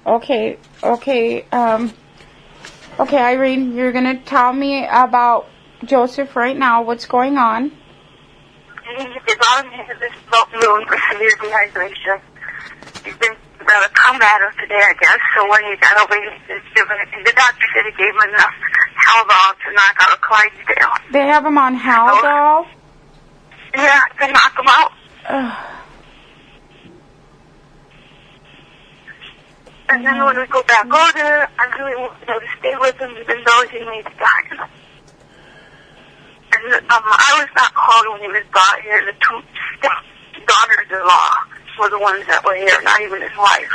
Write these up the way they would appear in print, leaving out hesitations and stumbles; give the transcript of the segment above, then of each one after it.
Okay, Irene, you're going to tell me about Joseph right now, what's going on. He's on this moon for severe dehydration. He's been about to come at him today, I guess. So when he got over, the doctor said he gave him enough Haldol to knock out a Clydesdale. They have him on Haldol? Yeah, to knock him out. And then when we go back over there, I really want to stay with him, even though he may die. And I was not called when he was brought here. The two daughters-in-law were the ones that were here, not even his wife.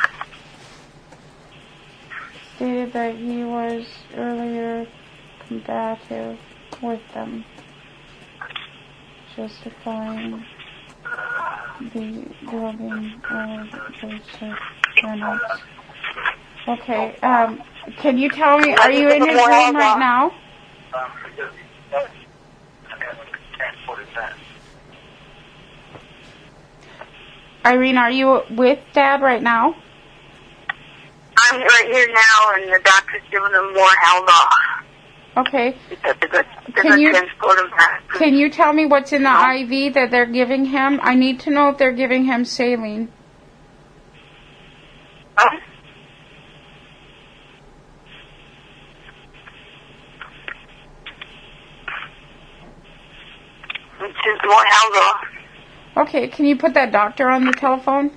Stated that he was earlier combative with them, justifying the drugging of Joseph Reynolds. Okay, can you tell me, are you in his room right now? Irene, are you with Dad right now? I'm right here now, and the doctor's giving him more Haldol. Okay. Can can you tell me what's in the IV that they're giving him? I need to know if they're giving him saline. It's just more Haldol. Okay, can you put that doctor on the telephone?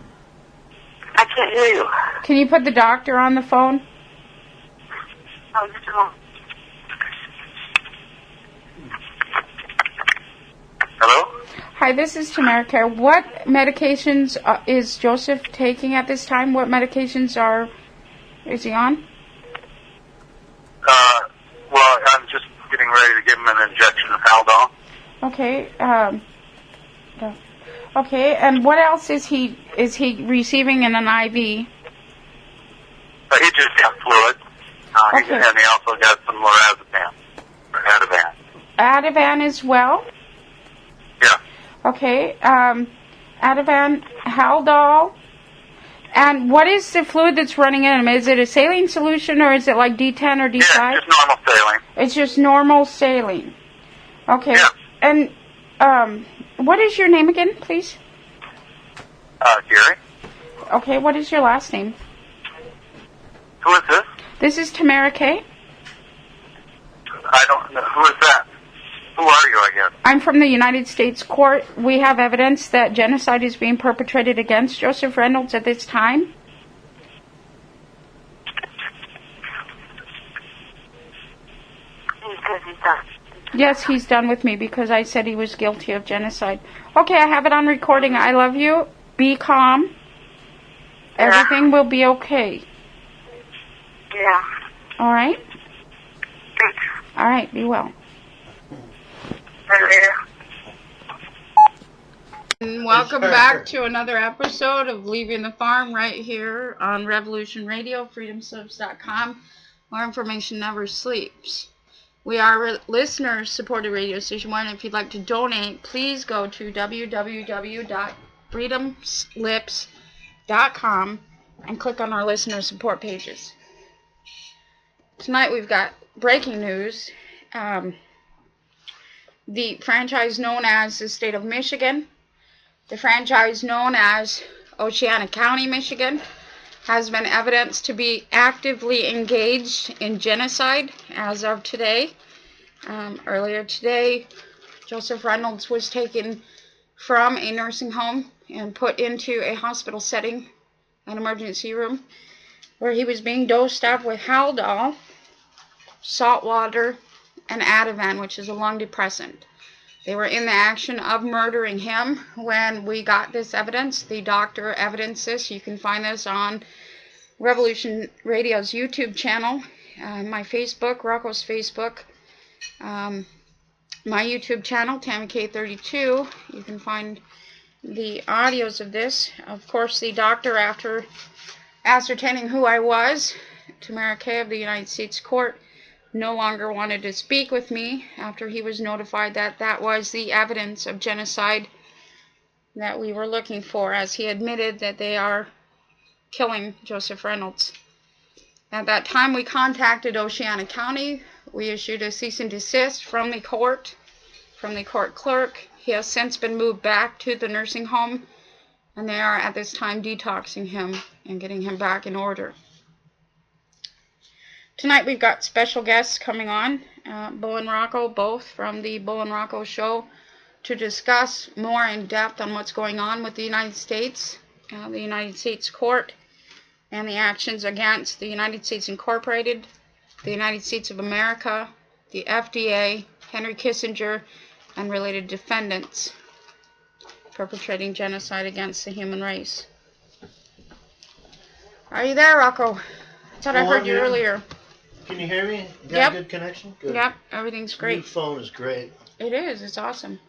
I can't hear you. Can you put the doctor on the phone? Oh, just a moment. Hello? Hi, this is Tamaricare. What medications is Joseph taking at this time? What medications is he on? Well, I'm just getting ready to give him an injection of Haldol. Okay, okay, and what else is he receiving in an IV? He just got fluid. Okay. And he also got some lorazepam, or Ativan. Ativan as well? Yeah. Okay, Ativan, Haldol. And what is the fluid that's running in him? Is it a saline solution, or is it like D10 or D5? Yeah, just normal saline. It's just normal saline. Okay. Yeah. And what is your name again, please? Gary. Okay, what is your last name? Who is this? This is Tamara Kay. I don't know. Who is that? Who are you, I guess? I'm from the United States Court. We have evidence that genocide is being perpetrated against Joseph Reynolds at this time. He's done. Yes, he's done with me because I said he was guilty of genocide. Okay, I have it on recording. I love you. Be calm. Everything will be okay. Yeah. All right? Thanks. All right, be well. And welcome back to another episode of Leaving the Farm right here on Revolution Radio, freedomslips.com. More information never sleeps. We are a listener-supported radio station, and if you'd like to donate, please go to www.freedomslips.com and click on our listener support pages. Tonight we've got breaking news. The franchise known as the state of Michigan, the franchise known as Oceana County, Michigan, has been evidenced to be actively engaged in genocide as of today. Earlier today, Joseph Reynolds was taken from a nursing home and put into a hospital setting, an emergency room, where he was being dosed up with Haldol, salt water, and Ativan, which is a lung depressant. They were in the action of murdering him when we got this evidence. The doctor evidenced this. You can find this on Revolution Radio's YouTube channel, my Facebook, Rocko's Facebook, my YouTube channel, TamiK32. You can find the audios of this. Of course, the doctor, after ascertaining who I was, Tamara Kay of the United States Court, no longer wanted to speak with me after he was notified that that was the evidence of genocide that we were looking for, as he admitted that they are killing Joseph Reynolds. At that time, we contacted Oceana County. We issued a cease and desist from the court clerk. He has since been moved back to the nursing home, and they are at this time detoxing him and getting him back in order. Tonight we've got special guests coming on, Bo and Rocko, both from the Bo and Rocko show, to discuss more in depth on what's going on with the United States court, and the actions against the United States Incorporated, the United States of America, the FDA, Henry Kissinger, and related defendants perpetrating genocide against the human race. Are you there, Rocko? I thought I heard you earlier. Can you hear me? You got Yep. a good connection? Good. Yep, everything's great. New phone is great. It is. It's awesome.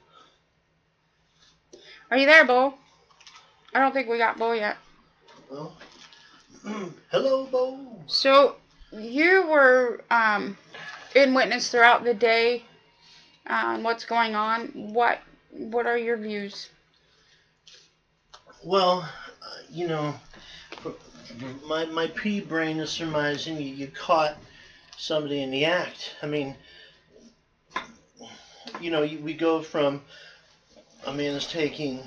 Are you there, Bo? I don't think we got Bo yet. Well, hello, Bo. So, you were in witness throughout the day on what's going on. What are your views? Well, you know, my pea brain is surmising you caught somebody in the act. I mean, you know, we go from a man is taking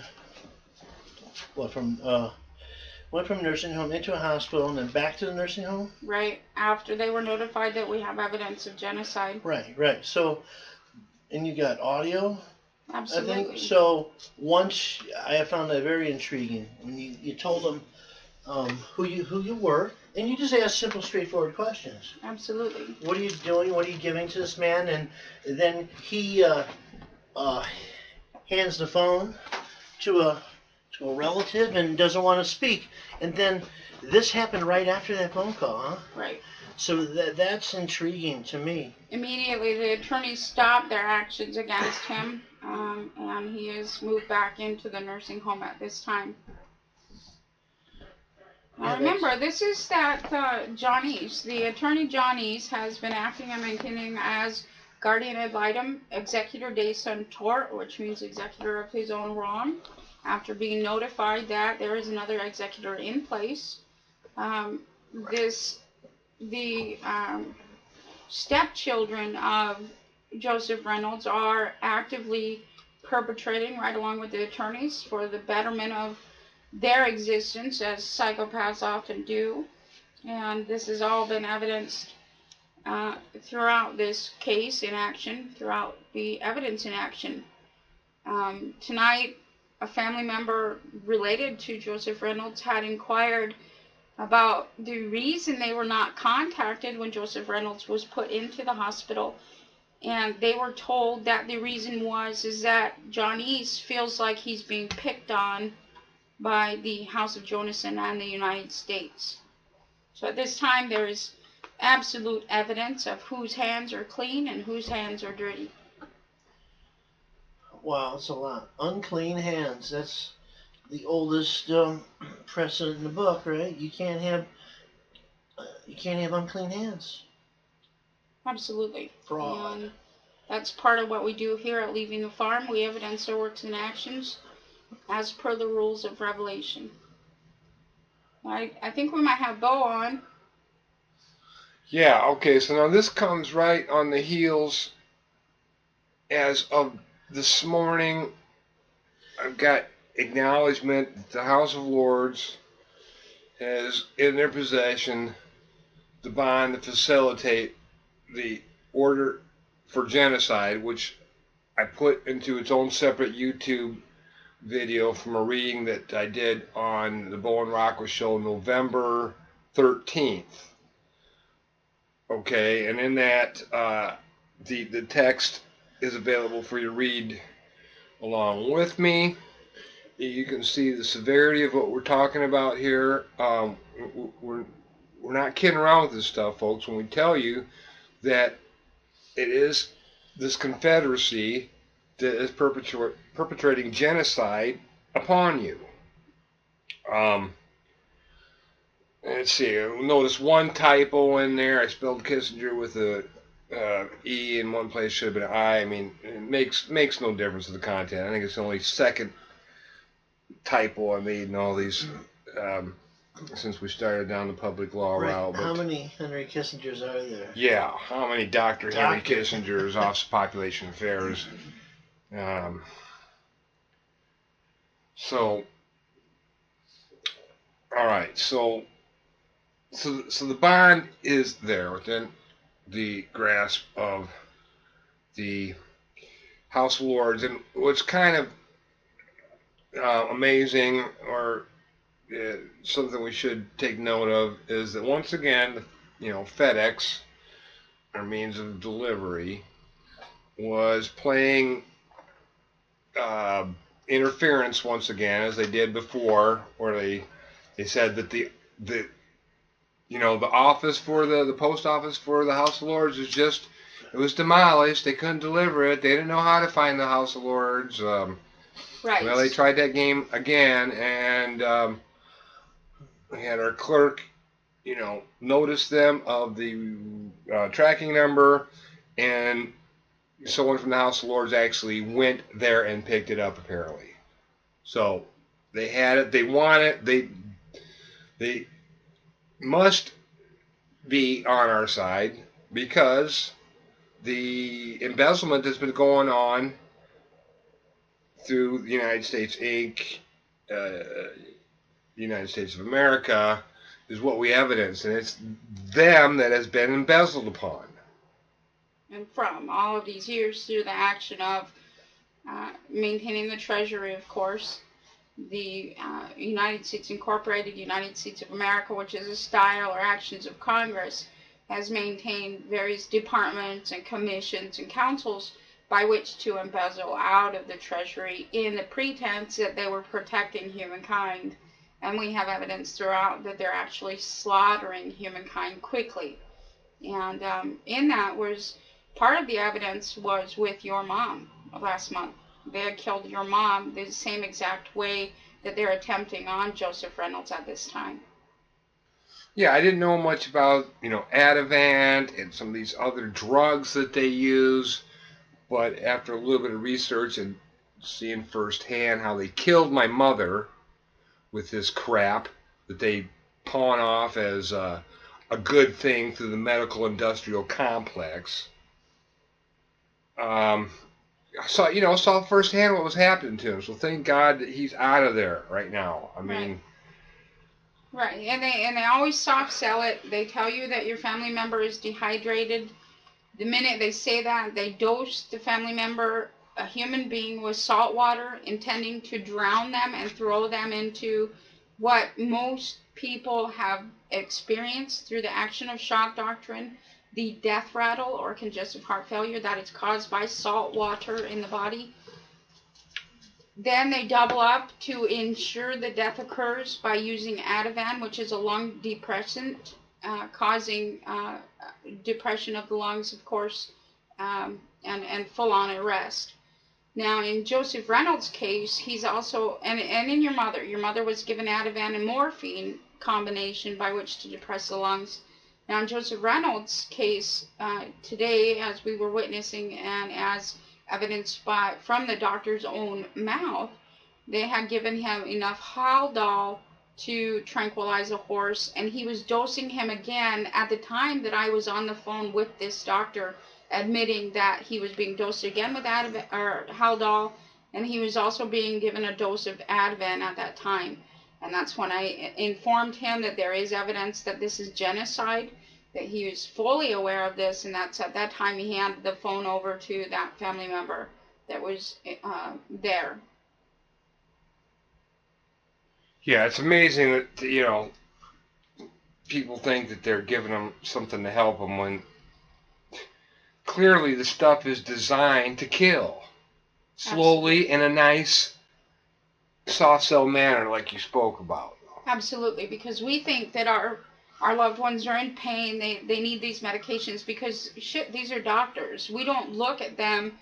went from nursing home into a hospital and then back to the nursing home. Right, after they were notified that we have evidence of genocide. Right. So, and you got audio. Absolutely. I think so. Once I found that very intriguing when you told them who you were, and you just asked simple, straightforward questions. Absolutely. What are you doing? What are you giving to this man? And then he hands the phone to a relative and doesn't want to speak. And then this happened right after that phone call, huh? Right. So that's intriguing to me. Immediately, the attorneys stopped their actions against him, and he is moved back into the nursing home at this time. Now remember, this is that Jaunice, the attorney Jaunice, has been acting and maintaining as guardian ad litem, executor de tort, which means executor of his own wrong, after being notified that there is another executor in place. The stepchildren of Joseph Reynolds are actively perpetrating, right along with the attorneys, for the betterment of their existence, as psychopaths often do. And this has all been evidenced throughout this case in action, throughout the evidence in action. Tonight, a family member related to Joseph Reynolds had inquired about the reason they were not contacted when Joseph Reynolds was put into the hospital. And they were told that the reason is that Jaunice feels like he's being picked on by the House of Jaunice and the United States. So at this time, there is absolute evidence of whose hands are clean and whose hands are dirty. Wow, that's a lot. Unclean hands. That's the oldest precedent in the book, right? You can't have unclean hands. Absolutely. Fraud. And that's part of what we do here at Leaving the Farm. We evidence our works and actions as per the rules of Revelation. I think we might have Bo on. Yeah, okay, so now this comes right on the heels as of this morning. I've got acknowledgement that the House of Lords has in their possession the bond to facilitate the order for genocide, which I put into its own separate YouTube video from a reading that I did on the Bo and Rocko show November 13th. Okay, and in that, the text is available for you to read along with me. You can see the severity of what we're talking about here. We're not kidding around with this stuff, folks, when we tell you that it is this confederacy that is perpetrating genocide upon you. Let's see, notice one typo in there. I spelled Kissinger with a E in one place, should have been an I. I mean, it makes no difference to the content. I think it's the only second typo I made in all these since we started down the public law Right. route. But How many Henry Kissingers are there? yeah, how many Dr. Henry Doctor. Kissinger's Office of Population Affairs? So, all right, so the bond is there within the grasp of the House of Lords, and what's kind of amazing, or something we should take note of, is that once again, FedEx, our means of delivery, was playing interference once again, as they did before, where they said that the office for the post office for the House of Lords it was demolished. They couldn't deliver it. They didn't know how to find the House of Lords. Right. Well, they tried that game again, and we had our clerk, notice them of the tracking number, and someone from the House of Lords actually went there and picked it up, apparently. So they had it. They want it. They must be on our side because the embezzlement that's been going on through the United States Inc., the United States of America, is what we evidence, and it's them that has been embezzled upon. And from all of these years through the action of maintaining the Treasury, of course, the United States Incorporated, United States of America, which is a style or actions of Congress, has maintained various departments and commissions and councils by which to embezzle out of the Treasury in the pretense that they were protecting humankind. And we have evidence throughout that they're actually slaughtering humankind quickly. And in that was, part of the evidence was with your mom last month. They had killed your mom the same exact way that they're attempting on Joseph Reynolds at this time. Yeah, I didn't know much about, Ativan and some of these other drugs that they use, but after a little bit of research and seeing firsthand how they killed my mother with this crap that they pawn off as a good thing through the medical industrial complex, I saw firsthand what was happening to him. So thank God that he's out of there right now. I mean, right, and they always soft sell it. They tell you that your family member is dehydrated. The minute they say that, they dose the family member, a human being, with salt water, intending to drown them and throw them into what most people have experienced through the action of shock doctrine, the death rattle or congestive heart failure that is caused by salt water in the body. Then they double up to ensure the death occurs by using Ativan, which is a lung depressant, causing depression of the lungs, of course, and full-on arrest. Now, in Joseph Reynolds' case, he's also, and in your mother was given Ativan and morphine combination by which to depress the lungs. Now, in Joseph Reynolds' case, today, as we were witnessing, and as evidenced from the doctor's own mouth, they had given him enough Haldol to tranquilize a horse, and he was dosing him again at the time that I was on the phone with this doctor, admitting that he was being dosed again with Haldol, and he was also being given a dose of Ativan at that time. And that's when I informed him that there is evidence that this is genocide, that he was fully aware of this, and that's at that time he handed the phone over to that family member that was there. Yeah, it's amazing that, people think that they're giving them something to help them when clearly the stuff is designed to kill. Slowly, in a nice, soft sell manner like you spoke about. Absolutely, because we think that our loved ones are in pain, they need these medications, because these are doctors. We don't look at them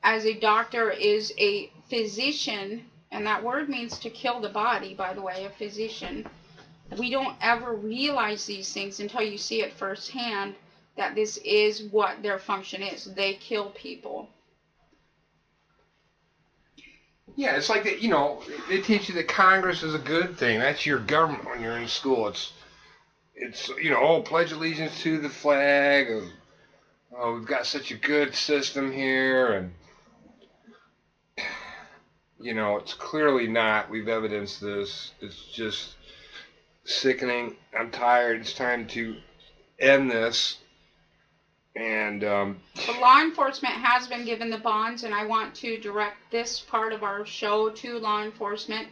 as a doctor is a physician, and that word means to kill the body, by the way, a physician. We don't ever realize these things until you see it firsthand, that this is what their function is. They kill people. Yeah, it's like that. You know, they teach you that Congress is a good thing. That's your government when you're in school. It's you know, oh, pledge allegiance to the flag. Or, oh, we've got such a good system here, and you know, it's clearly not. We've evidenced this. It's just sickening. I'm tired. It's time to end this. And The law enforcement has been given the bonds, and I want to direct this part of our show to law enforcement.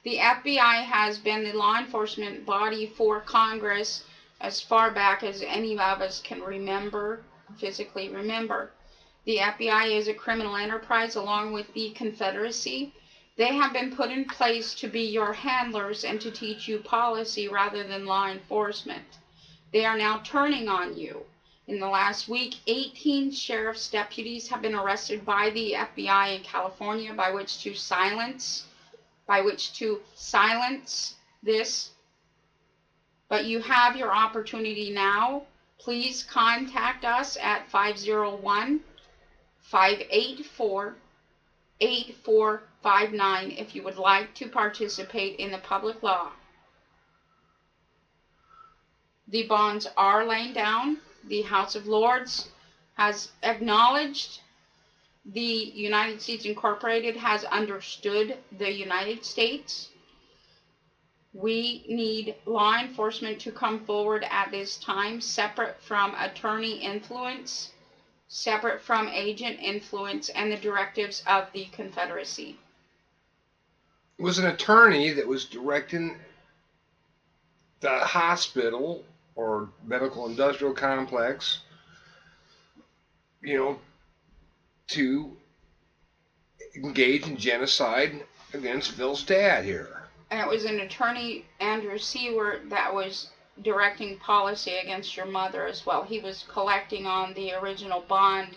The FBI has been the law enforcement body for Congress as far back as any of us can remember, physically remember. The FBI is a criminal enterprise along with the Confederacy. They have been put in place to be your handlers and to teach you policy rather than law enforcement. They are now turning on you. In the last week, 18 sheriff's deputies have been arrested by the FBI in California by which to silence this. But you have your opportunity now. Please contact us at 501-584-8459 if you would like to participate in the public law. The bonds are laying down. The House of Lords has acknowledged the United States Incorporated has understood the United States. We need law enforcement to come forward at this time, separate from attorney influence, separate from agent influence, and the directives of the Confederacy. it was an attorney that was directing the hospital or medical industrial complex, you know, to engage in genocide against Phil's dad here. And it was an attorney, Andrew Seward, that was directing policy against your mother as well. He was collecting on the original bond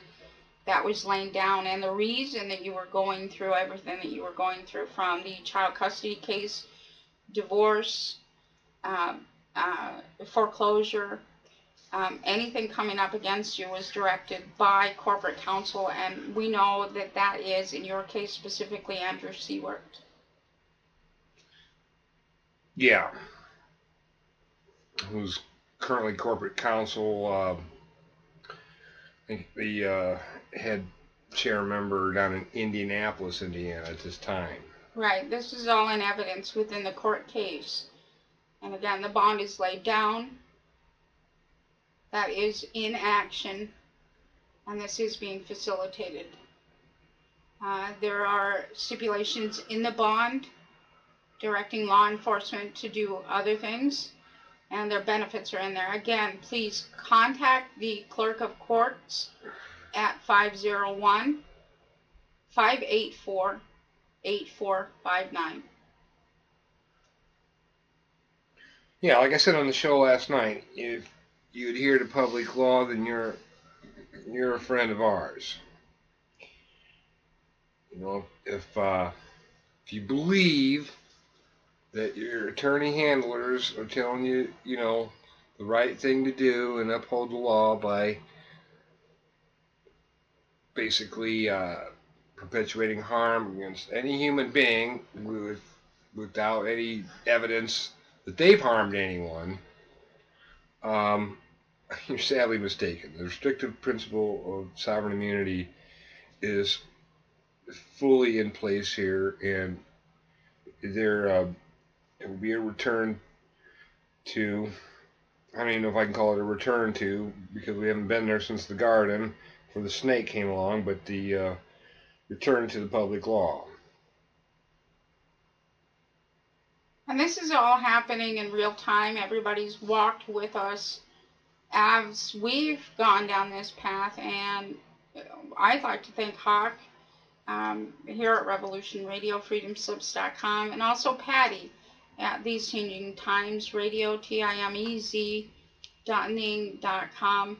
that was laying down, and the reason that you were going through everything that you were going through, from the child custody case, divorce, foreclosure, anything coming up against you was directed by Corporate Counsel, and we know that that is, in your case specifically, Andrew Seward. Yeah. Who's currently Corporate Counsel, I think the head chair member down in Indianapolis, Indiana at this time. Right, this is all in evidence within the court case. And again, the bond is laid down. That is in action, and this is being facilitated. There are stipulations in the bond directing law enforcement to do other things, and their benefits are in there. Again, please contact the clerk of courts at 501-584-8459. Yeah, like I said on the show last night, if you adhere to public law, then you're a friend of ours. You know, if you believe that your attorney handlers are telling you, you know, the right thing to do and uphold the law by basically perpetuating harm against any human being without any evidence that they've harmed anyone, you're sadly mistaken. The restrictive principle of sovereign immunity is fully in place here, and there will be a return to, I don't even know if I can call it a return to, because we haven't been there since the garden before the snake came along, but the return to the public law. And this is all happening in real time. Everybody's walked with us as we've gone down this path, and I'd like to thank Hawk here at Revolution Radio, freedomslips.com, and also Patty at These Changing Times Radio, timez.ning.com,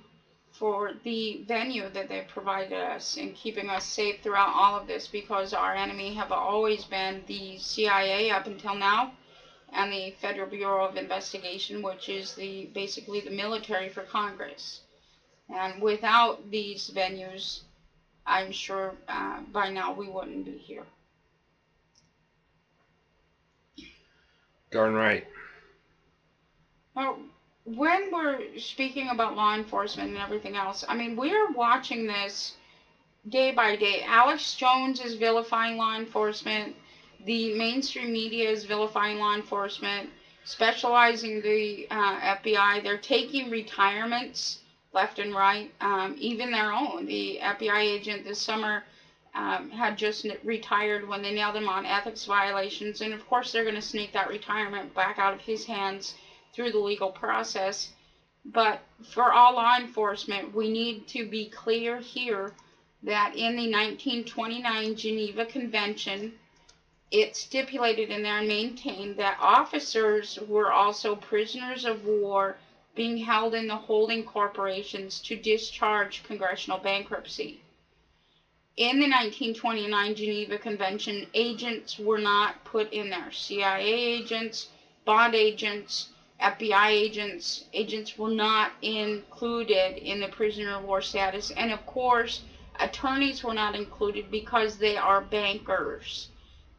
for the venue that they provided us in keeping us safe throughout all of this, because our enemy have always been the CIA up until now, and the Federal Bureau of Investigation, which is basically the military for Congress. And without these venues, I'm sure by now we wouldn't be here. Darn right. Well, when we're speaking about law enforcement and everything else, I mean, we're watching this day by day. Alex Jones is vilifying law enforcement. The mainstream media is vilifying law enforcement, specializing the FBI. They're taking retirements left and right, even their own. The FBI agent this summer had just retired when they nailed him on ethics violations, and of course they're going to sneak that retirement back out of his hands through the legal process. But for all law enforcement, we need to be clear here that in the 1929 Geneva Convention, it stipulated in there and maintained that officers were also prisoners of war being held in the holding corporations to discharge congressional bankruptcy. In the 1929 Geneva Convention, agents were not put in there. CIA agents, bond agents, FBI agents were not included in the prisoner of war status. And of course, attorneys were not included because they are bankers.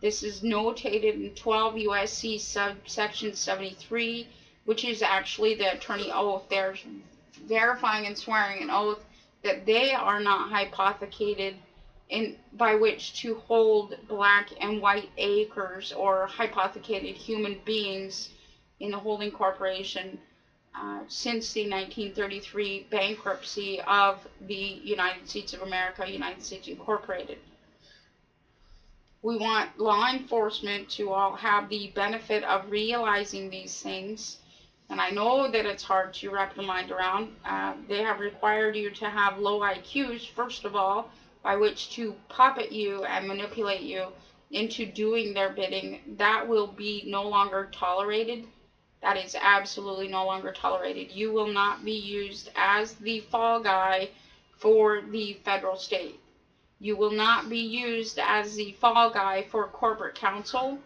This is notated in 12 U.S.C. subsection 73, which is actually the attorney oath. They're verifying and swearing an oath that they are not hypothecated by which to hold black and white acres or hypothecated human beings in the holding corporation since the 1933 bankruptcy of the United States of America, United States Incorporated. We want law enforcement to all have the benefit of realizing these things. And I know that it's hard to wrap your mind around. They have required you to have low IQs, first of all, by which to puppet you and manipulate you into doing their bidding. That will be no longer tolerated. That is absolutely no longer tolerated. You will not be used as the fall guy for the federal state. You will not be used as the fall guy for corporate counsel.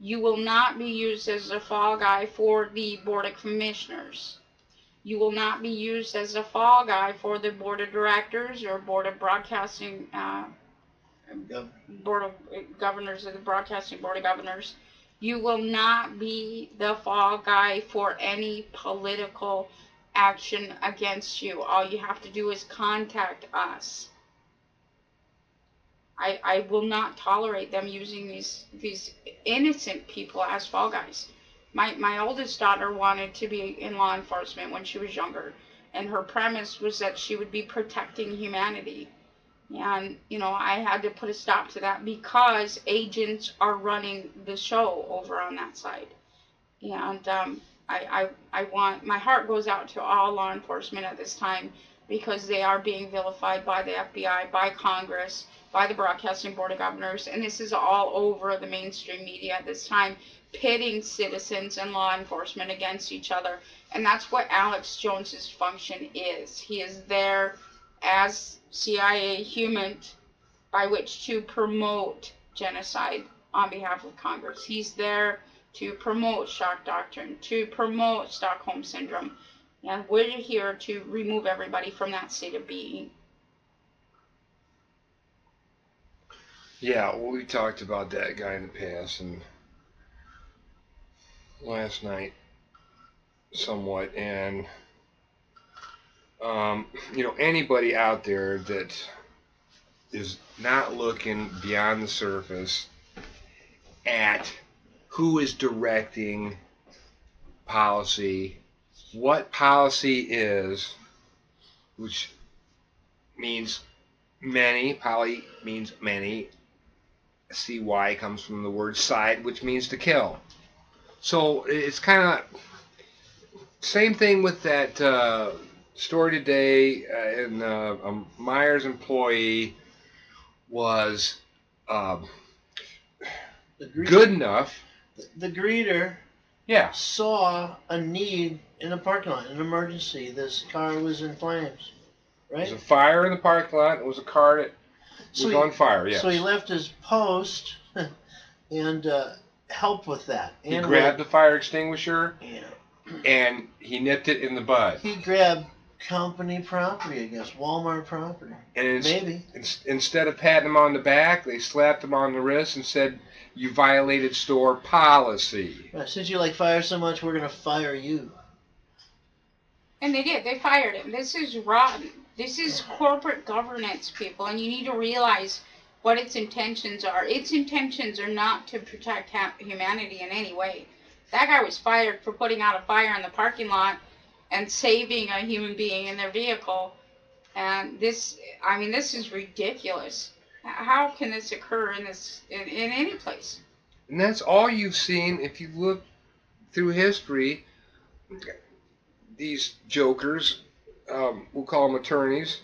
You will not be used as a fall guy for the Board of Commissioners. You will not be used as a fall guy for the Board of Directors or Board of Broadcasting, Board of Governors of the Broadcasting Board of Governors. You will not be the fall guy for any political action against you. All you have to do is contact us. I will not tolerate them using these innocent people as fall guys. My oldest daughter wanted to be in law enforcement when she was younger, and her premise was that she would be protecting humanity. And, you know, I had to put a stop to that because agents are running the show over on that side. And I want, my heart goes out to all law enforcement at this time because they are being vilified by the FBI, by Congress, by the Broadcasting Board of Governors, and this is all over the mainstream media at this time, pitting citizens and law enforcement against each other. And that's what Alex Jones's function is. He is there as CIA human by which to promote genocide on behalf of Congress. He's there to promote shock doctrine, to promote Stockholm Syndrome. And we're here to remove everybody from that state of being. Yeah, well, we talked about that guy in the past and last night somewhat, and you know, anybody out there that is not looking beyond the surface at who is directing policy, what policy is, which means many, poly means many, CY comes from the word side, which means to kill. So it's kind of same thing with that story today. And a Myers employee was good enough. The greeter Yeah. saw a need in the parking lot, an emergency. This car was in flames, There right? was a fire in the parking lot. It was a car that was on fire, yes. So he left his post and helped with that. He And grabbed the fire extinguisher yeah. and he nipped it in the bud. He grabbed company property, I guess. Walmart property. And Maybe. instead of patting them on the back, they slapped them on the wrist and said, "You violated store policy." Right, since you like fire so much, we're going to fire you. And they did. They fired him. This is rotten. This is corporate governance, people, and you need to realize what its intentions are. Its intentions are not to protect humanity in any way. That guy was fired for putting out a fire in the parking lot and saving a human being in their vehicle. And this is ridiculous. How can this occur in any place? And that's all you've seen if you look through history. These jokers, we'll call them attorneys,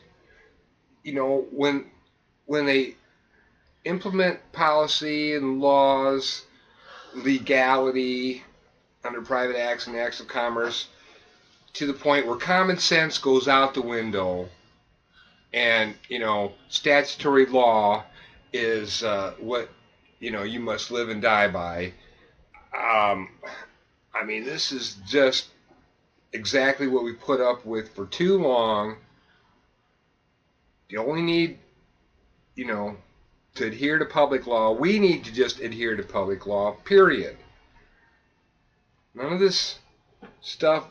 when they implement policy and laws, legality under private acts and acts of commerce, to the point where common sense goes out the window, and statutory law is what you must live and die by. This is just exactly what we put up with for too long. You only need, to adhere to public law. We need to just adhere to public law, period. None of this stuff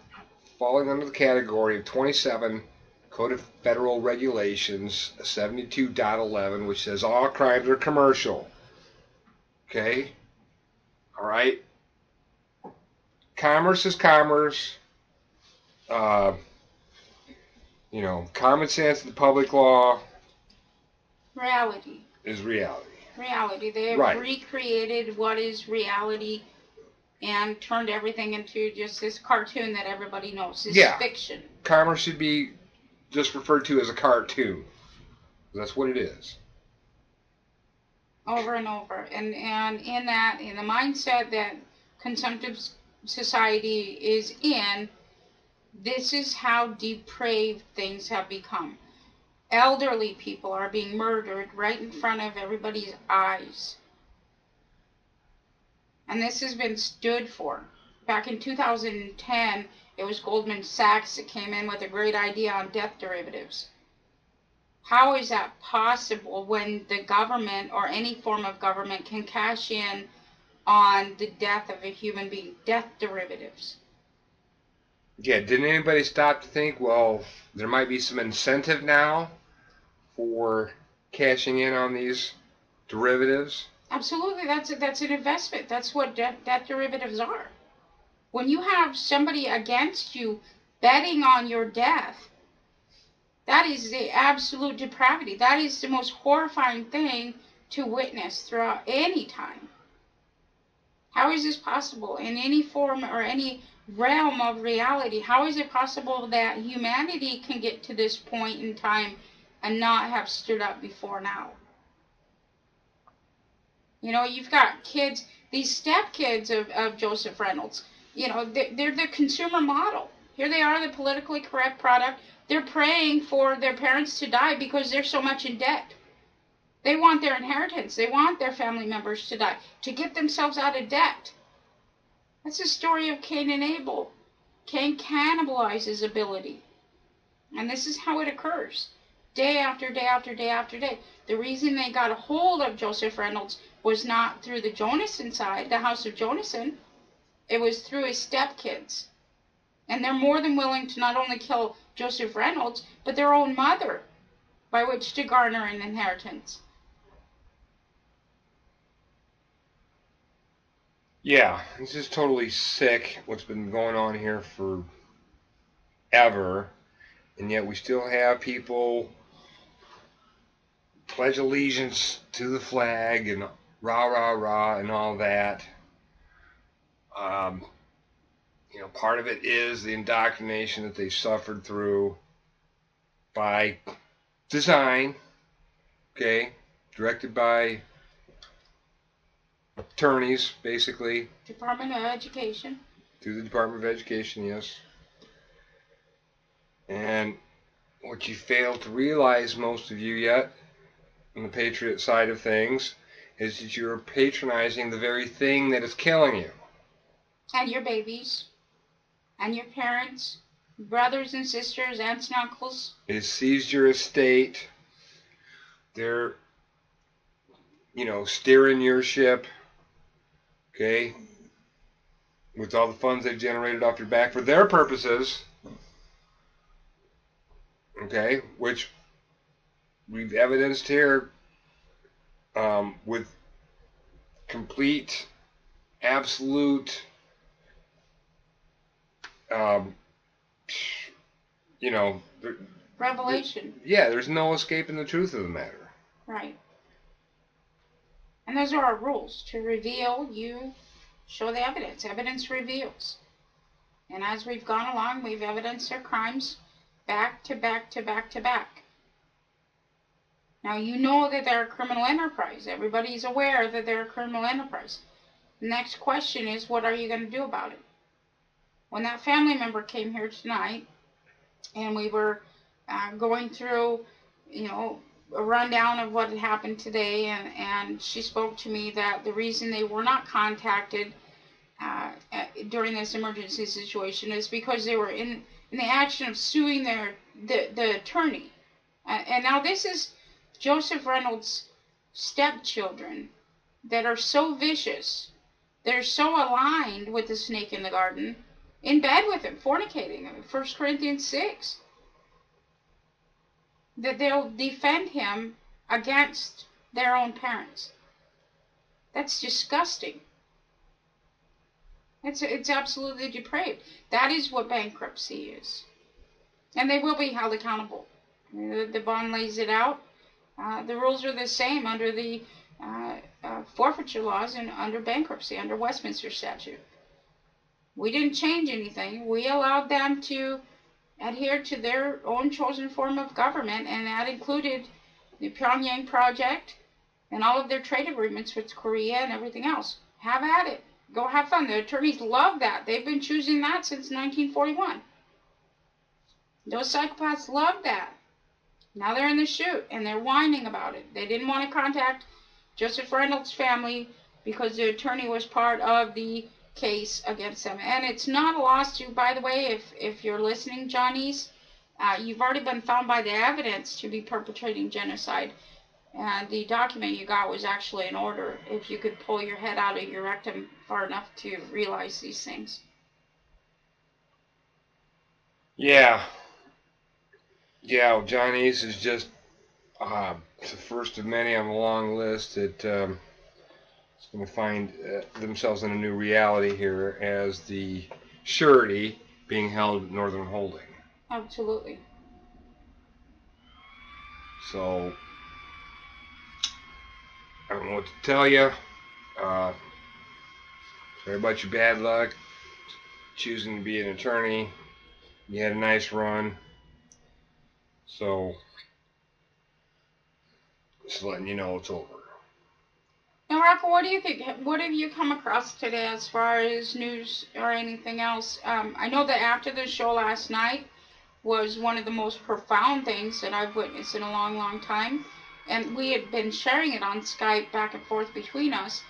falling under the category of 27 Code of Federal Regulations 72.11, which says all crimes are commercial. Okay? All right? Commerce is commerce. Common sense and public law. Reality. Is reality. Reality. They have recreated what is reality and turned everything into just this cartoon that everybody knows. This fiction. Commerce should be just referred to as a cartoon. That's what it is. Over and over. And in the mindset that consumptive society is in, this is how depraved things have become. Elderly people are being murdered right in front of everybody's eyes. And this has been stood for. Back in 2010, it was Goldman Sachs that came in with a great idea on death derivatives. How is that possible when the government or any form of government can cash in on the death of a human being? Death derivatives. Yeah, didn't anybody stop to think, well, there might be some incentive now for cashing in on these derivatives? Absolutely, that's an investment. That's what death derivatives are. When you have somebody against you betting on your death, that is the absolute depravity. That is the most horrifying thing to witness throughout any time. How is this possible in any form or any realm of reality? How is it possible that humanity can get to this point in time and not have stood up before now? You've got kids, these stepkids of Joseph Reynolds. They're the consumer model. Here they are, the politically correct product. They're praying for their parents to die because they're so much in debt. They want their inheritance. They want their family members to die to get themselves out of debt. That's the story of Cain and Abel. Cain cannibalizes ability. And this is how it occurs. Day after day after day after day. The reason they got a hold of Joseph Reynolds was not through the Jaunice side, the house of Jaunice. It was through his stepkids. And they're more than willing to not only kill Joseph Reynolds, but their own mother, by which to garner an inheritance. Yeah, this is totally sick, what's been going on here forever, and yet we still have people pledge allegiance to the flag and rah, rah, rah, and all that. Part of it is the indoctrination that they suffered through by design, okay, directed by attorneys, basically. Department of Education. Through the Department of Education, yes. And what you fail to realize, most of you yet, on the patriot side of things, is that you're patronizing the very thing that is killing you. And your babies. And your parents. brothers and sisters, aunts and uncles. They seized your estate. They're, steering your ship. Okay? With all the funds they've generated off your back for their purposes. Okay? Which we've evidenced here with complete, absolute, Revelation. Yeah, there's no escaping the truth of the matter. Right. And those are our rules. To reveal, you show the evidence. Evidence reveals. And as we've gone along, we've evidenced their crimes back to back to back to back. Now you know that they're a criminal enterprise. Everybody's aware that they're a criminal enterprise. The next question is, what are you going to do about it? When that family member came here tonight, and we were going through, a rundown of what had happened today, and she spoke to me that the reason they were not contacted during this emergency situation is because they were in the action of suing the attorney. And now this is Joseph Reynolds' stepchildren that are so vicious, they're so aligned with the snake in the garden, in bed with him, fornicating him, 1 Corinthians 6, that they'll defend him against their own parents. That's disgusting. It's absolutely depraved. That is what bankruptcy is. And they will be held accountable. The bond lays it out. The rules are the same under the forfeiture laws and under bankruptcy, under Westminster statute. We didn't change anything. We allowed them to adhere to their own chosen form of government, and that included the Pyongyang Project and all of their trade agreements with Korea and everything else. Have at it. Go have fun. The attorneys love that. They've been choosing that since 1941. Those psychopaths love that. Now they're in the chute, and they're whining about it. They didn't want to contact Joseph Reynolds' family because the attorney was part of the case against them. And it's not a lawsuit, by the way, if you're listening, Jaunice. You've already been found by the evidence to be perpetrating genocide. And the document you got was actually an order, if you could pull your head out of your rectum far enough to realize these things. Yeah, Jaunice is just the first of many on a long list that is going to find themselves in a new reality here as the surety being held at Northern Holding. Absolutely. So, I don't know what to tell you. Sorry about your bad luck choosing to be an attorney. You had a nice run. So, just letting you know it's over. Now, Rocko, what do you think? What have you come across today as far as news or anything else? I know that after the show last night was one of the most profound things that I've witnessed in a long, long time. And we had been sharing it on Skype back and forth between us.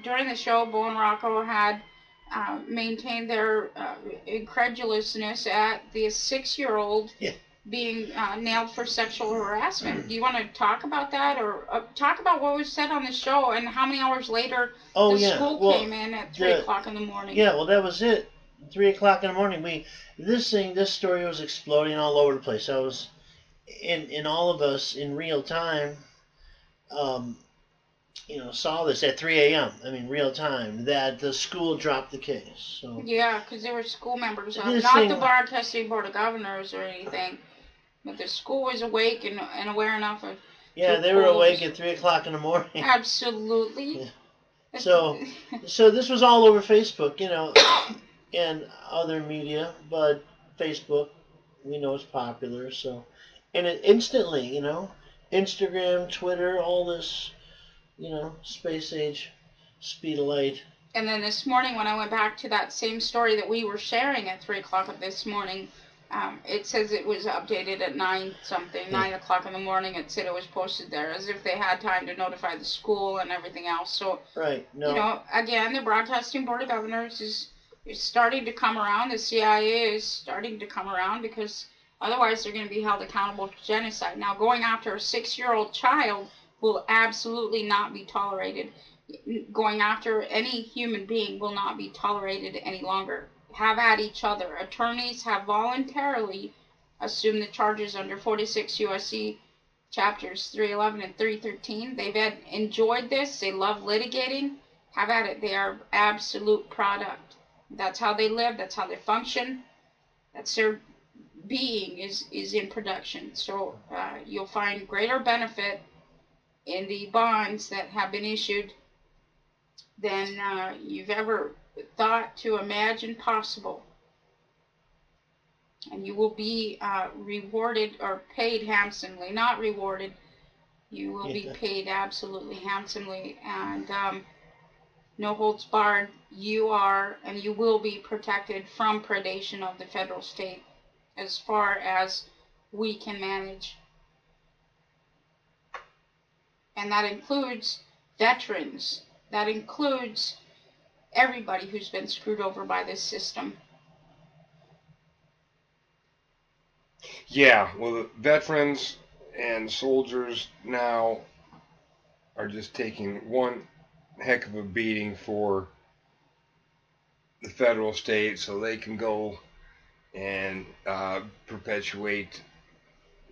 During the show, Bo and Rocko had maintained their incredulousness at the 6-year-old being nailed for sexual harassment. Do you want to talk about that, or talk about what was said on the show and how many hours later school came in at 3 o'clock in the morning? Yeah, well, that was it. 3 o'clock in the morning. This story was exploding all over the place. I was in all of us in real time. Saw this at 3 a.m. I mean, real time, that the school dropped the case. So yeah, because there were school members, not the Broadcasting Board of Governors or anything, but the school was awake and aware enough of. Yeah, they were awake at 3 o'clock in the morning. Absolutely. Yeah. So this was all over Facebook, and other media, but Facebook, we know, is popular. So, and it instantly, Instagram, Twitter, all this. Space age, speed of light. And then this morning when I went back to that same story that we were sharing at 3 o'clock of this morning, it says it was updated at 9 o'clock in the morning. It said it was posted there as if they had time to notify the school and everything else. So, right. No. Again, the Broadcasting Board of Governors is is starting to come around. The CIA is starting to come around because otherwise they're going to be held accountable for genocide. Now, going after a 6-year-old child will absolutely not be tolerated. Going after any human being will not be tolerated any longer. Have at each other. Attorneys have voluntarily assumed the charges under 46 U.S.C. chapters 311 and 313. They've enjoyed this. They love litigating. Have at it. They are absolute product. That's how they live. That's how they function. That's their being is in production. So you'll find greater benefit in the bonds that have been issued than you've ever thought to imagine possible. And you will be rewarded or paid handsomely. Not rewarded. You will be paid absolutely handsomely. And no holds barred. You are and you will be protected from predation of the federal state as far as we can manage. And that includes veterans. That includes everybody who's been screwed over by this system. Yeah, well, the veterans and soldiers now are just taking one heck of a beating for the federal state so they can go and perpetuate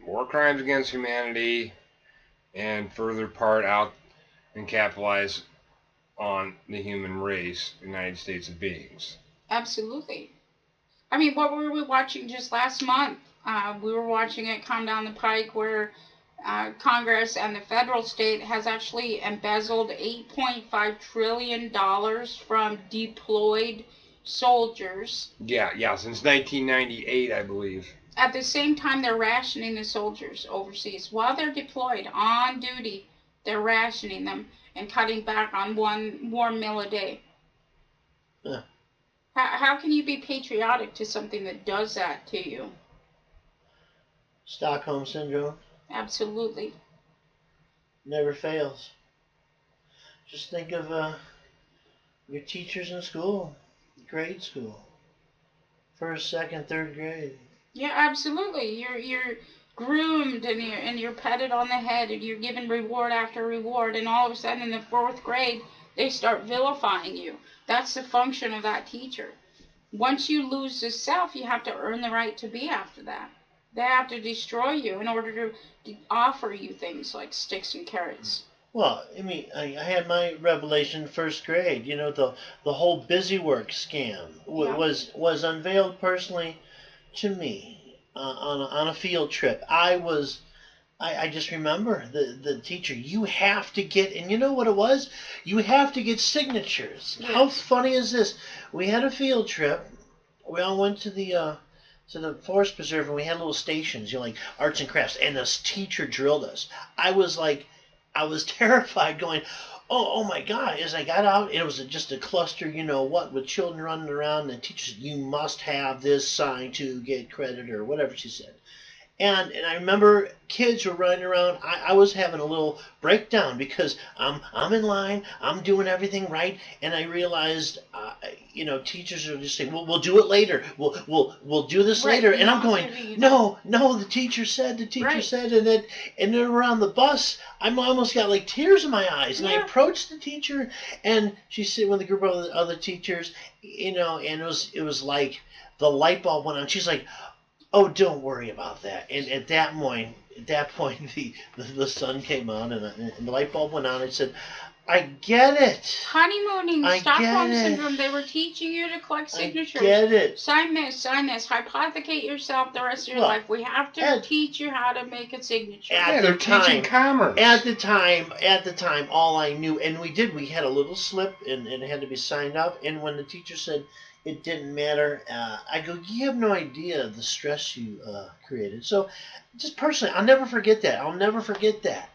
war crimes against humanity and further part out and capitalize on the human race, the United States of beings. Absolutely. I mean, what were we watching just last month? We were watching it come down the pike where Congress and the federal state has actually embezzled $8.5 trillion from deployed soldiers. Yeah, since 1998, I believe. At the same time, they're rationing the soldiers overseas. While they're deployed on duty, they're rationing them and cutting back on one warm meal a day. Yeah. How can you be patriotic to something that does that to you? Stockholm Syndrome. Absolutely. Never fails. Just think of your teachers in school, grade school, first, second, third grade. Yeah, absolutely. You're groomed and you're petted on the head and you're given reward after reward, and all of a sudden in the 4th grade they start vilifying you. That's the function of that teacher. Once you lose the self, you have to earn the right to be after that. They have to destroy you in order to offer you things like sticks and carrots. Well, I mean, I had my revelation first grade. You know, the whole busy work scam was unveiled personally to me on a field trip. I just remember the teacher. You have to get, and you know what it was? You have to get signatures. Yes. How funny is this? We had a field trip. We all went to the forest preserve, and we had little stations, you know, like arts and crafts. And this teacher drilled us. I was terrified, going, oh my God! As I got out, it was just a cluster, you know what, with children running around. And the teacher said, "You must have this sign to get credit," or whatever she said. And I remember kids were running around. I was having a little breakdown because I'm in line, I'm doing everything right, and I realized, you know, teachers are just saying, "Well, we'll do it later. We'll do this later." And I'm going, "No, the teacher said, and then around the bus, I almost got like tears in my eyes, and I approached the teacher, and she's sitting with a group of other teachers, you know, and it was like the light bulb went on. She's like, "Oh, don't worry about that." And at that point, the sun came on and the light bulb went on. And said, "I get it. Honeymooning, I Stockholm get it. Syndrome. They were teaching you to collect signatures. I get it. Sign this. Hypothecate yourself the rest of your life. We have to teach you how to make a signature. They're teaching commerce. At the time, all I knew, and we had a little slip, and it had to be signed up. And when the teacher said it didn't matter, I go, "You have no idea the stress you created." So, just personally, I'll never forget that.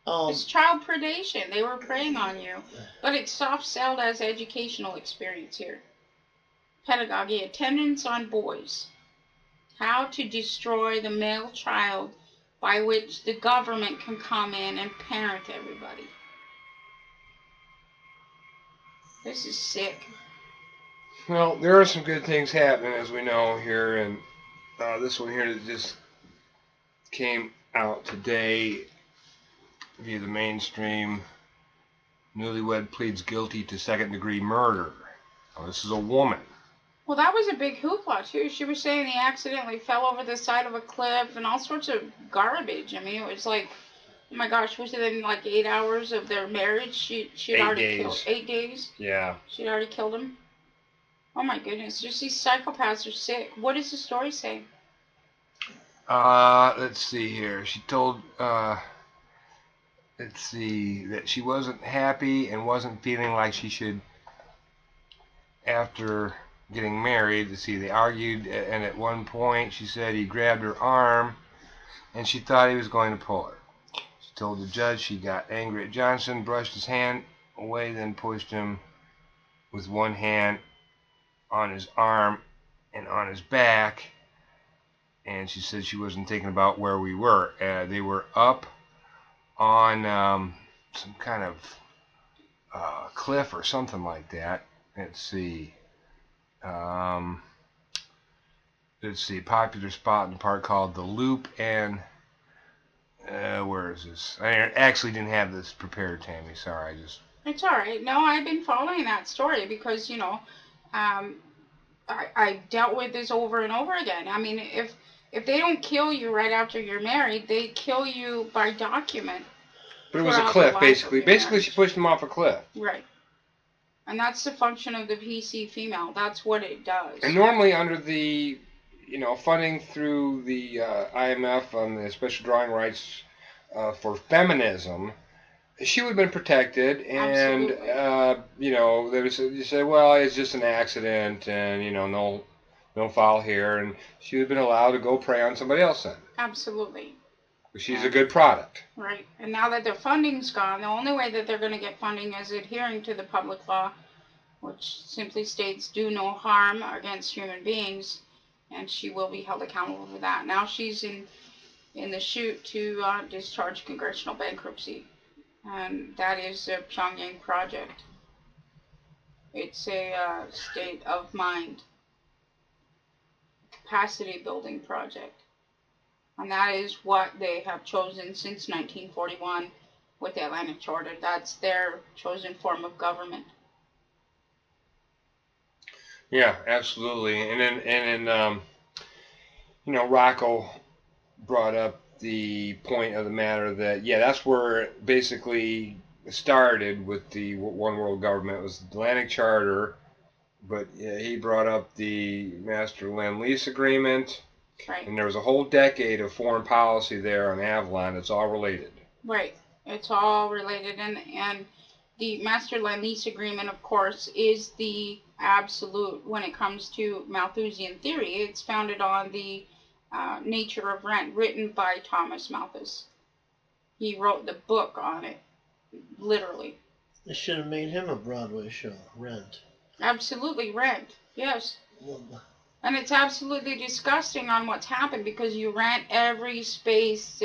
It's child predation. They were preying on you. But it's soft-sold as educational experience here. Pedagogy, attendance on boys. How to destroy the male child by which the government can come in and parent everybody. This is sick. Well, there are some good things happening, as we know here, and this one here that just came out today via the mainstream. Newlywed pleads guilty to second-degree murder. Oh, this is a woman. Well, that was a big hoopla, too. She was saying he accidentally fell over the side of a cliff and all sorts of garbage. I mean, it was like, oh my gosh, within like 8 hours of their marriage, she'd already killed. 8 days? Yeah. She'd already killed him? Oh my goodness, just these psychopaths are sick. What does the story say? Let's see here. She told, let's see, that she wasn't happy and wasn't feeling like she should, after getting married. Let's see, they argued, and at one point she said he grabbed her arm and she thought he was going to pull her. She told the judge she got angry at Johnson, brushed his hand away, then pushed him with one hand on his arm and on his back. And she said she wasn't thinking about where we were. They were up on some kind of cliff or something like that. Let's see. Popular spot in the park called the Loop, and where is this? I actually didn't have this prepared, Tammy. Sorry, It's all right. No, I've been following that story because, you know, I dealt with this over and over again. I mean, if they don't kill you right after you're married, they kill you by document. But it was a cliff, basically. Basically, she pushed him off a cliff. Right. And that's the function of the PC female. That's what it does. And normally under the, funding through the IMF on the special drawing rights for feminism, she would have been protected. And, you say, well, it's just an accident and, no foul here. And she would have been allowed to go prey on somebody else then. Absolutely. She's a good product. Right. And now that their funding's gone, the only way that they're going to get funding is adhering to the public law, which simply states do no harm against human beings, and she will be held accountable for that. Now she's in the chute to discharge congressional bankruptcy, and that is a Pyongyang project. It's a state of mind capacity building project. And that is what they have chosen since 1941 with the Atlantic Charter. That's their chosen form of government. Yeah, absolutely. And then Rocko brought up the point of the matter that, that's where it basically started with the one world government. It was the Atlantic Charter, but he brought up the Master Lend-Lease Agreement. Right. And there was a whole decade of foreign policy there on Avalon. It's all related. Right. It's all related. And the Master Lend-Lease Agreement, of course, is the absolute when it comes to Malthusian theory. It's founded on the Nature of Rent, written by Thomas Malthus. He wrote the book on it, literally. They should have made him a Broadway show, Rent. Absolutely, Rent. Yes. And it's absolutely disgusting on what's happened because you rent every space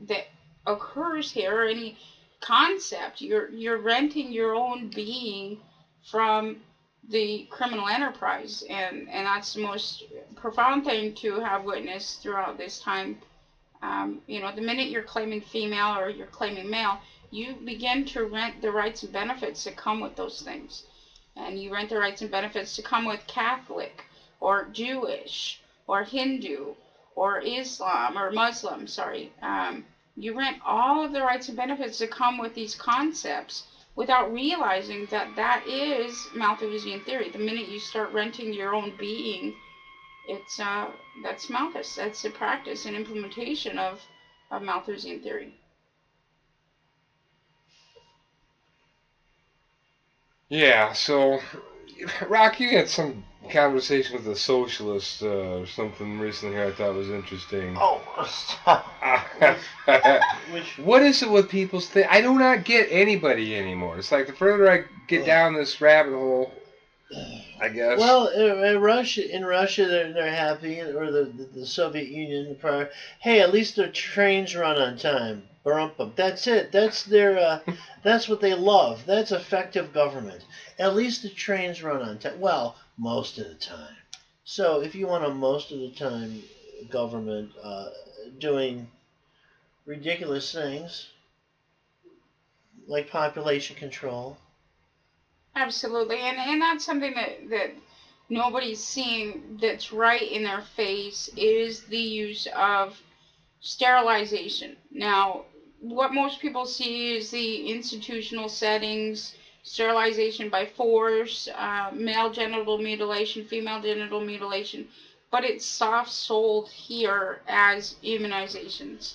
that occurs here, any concept. You're renting your own being from the criminal enterprise, and that's the most profound thing to have witnessed throughout this time. The minute you're claiming female or you're claiming male, you begin to rent the rights and benefits that come with those things. And you rent the rights and benefits to come with Catholic, or Jewish, or Hindu, or Islam, or Muslim, you rent all of the rights and benefits that come with these concepts without realizing that that is Malthusian theory. The minute you start renting your own being, that's Malthus. That's the practice and implementation of Malthusian theory. Yeah, so, Rock, you had some conversation with a socialist or something recently I thought was interesting. Oh, stop. What is it with people's thing? I do not get anybody anymore. It's like the further I get down this rabbit hole, I guess. Well, in Russia, they're happy, or the Soviet Union. Hey, at least their trains run on time. That's it. That's their. That's what they love. That's effective government. At least the trains run on time. Well, most of the time. So if you want a most of the time government doing ridiculous things like population control. Absolutely, and that's something that nobody's seeing that's right in their face is the use of sterilization. Now, what most people see is the institutional settings, sterilization by force, male genital mutilation, female genital mutilation, but it's soft sold here as immunizations.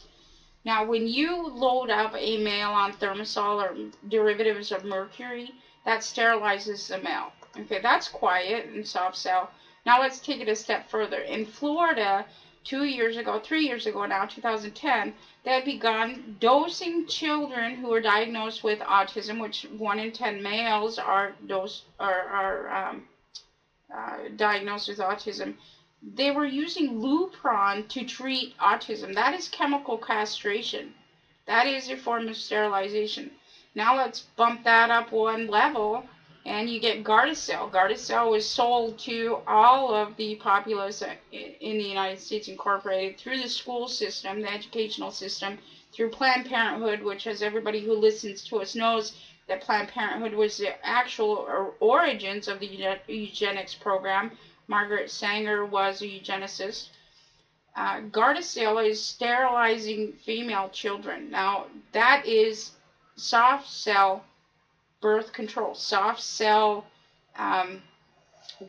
Now, when you load up a male on thimerosal or derivatives of mercury, that sterilizes the male. Okay, that's quiet and soft sell. Now let's take it a step further. In Florida, 3 years ago now, 2010, they had begun dosing children who were diagnosed with autism, which 1 in 10 males are diagnosed with autism. They were using Lupron to treat autism. That is chemical castration. That is a form of sterilization. Now let's bump that up one level, and you get Gardasil. Gardasil was sold to all of the populace in the United States Incorporated through the school system, the educational system, through Planned Parenthood, which, as everybody who listens to us knows, that Planned Parenthood was the actual origins of the eugenics program. Margaret Sanger was a eugenicist. Gardasil is sterilizing female children. Now, that is soft cell birth control, soft cell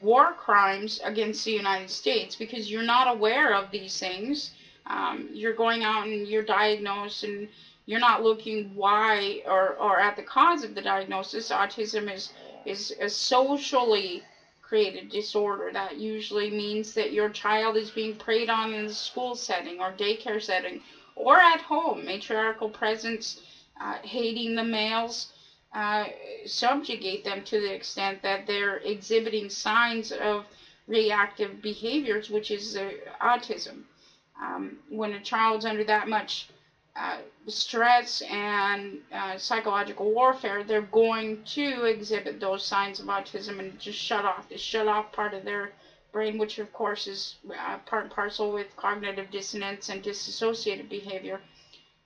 war crimes against the United States, because you're not aware of these things. You're going out and you're diagnosed, and you're not looking why or at the cause of the diagnosis. Autism is a socially created disorder. That usually means that your child is being preyed on in the school setting or daycare setting or at home. Matriarchal presence, hating the males, subjugate them to the extent that they're exhibiting signs of reactive behaviors, which is autism. When a child's under that much stress and psychological warfare, they're going to exhibit those signs of autism and just shut off part of their brain, which of course is part and parcel with cognitive dissonance and dissociative behavior.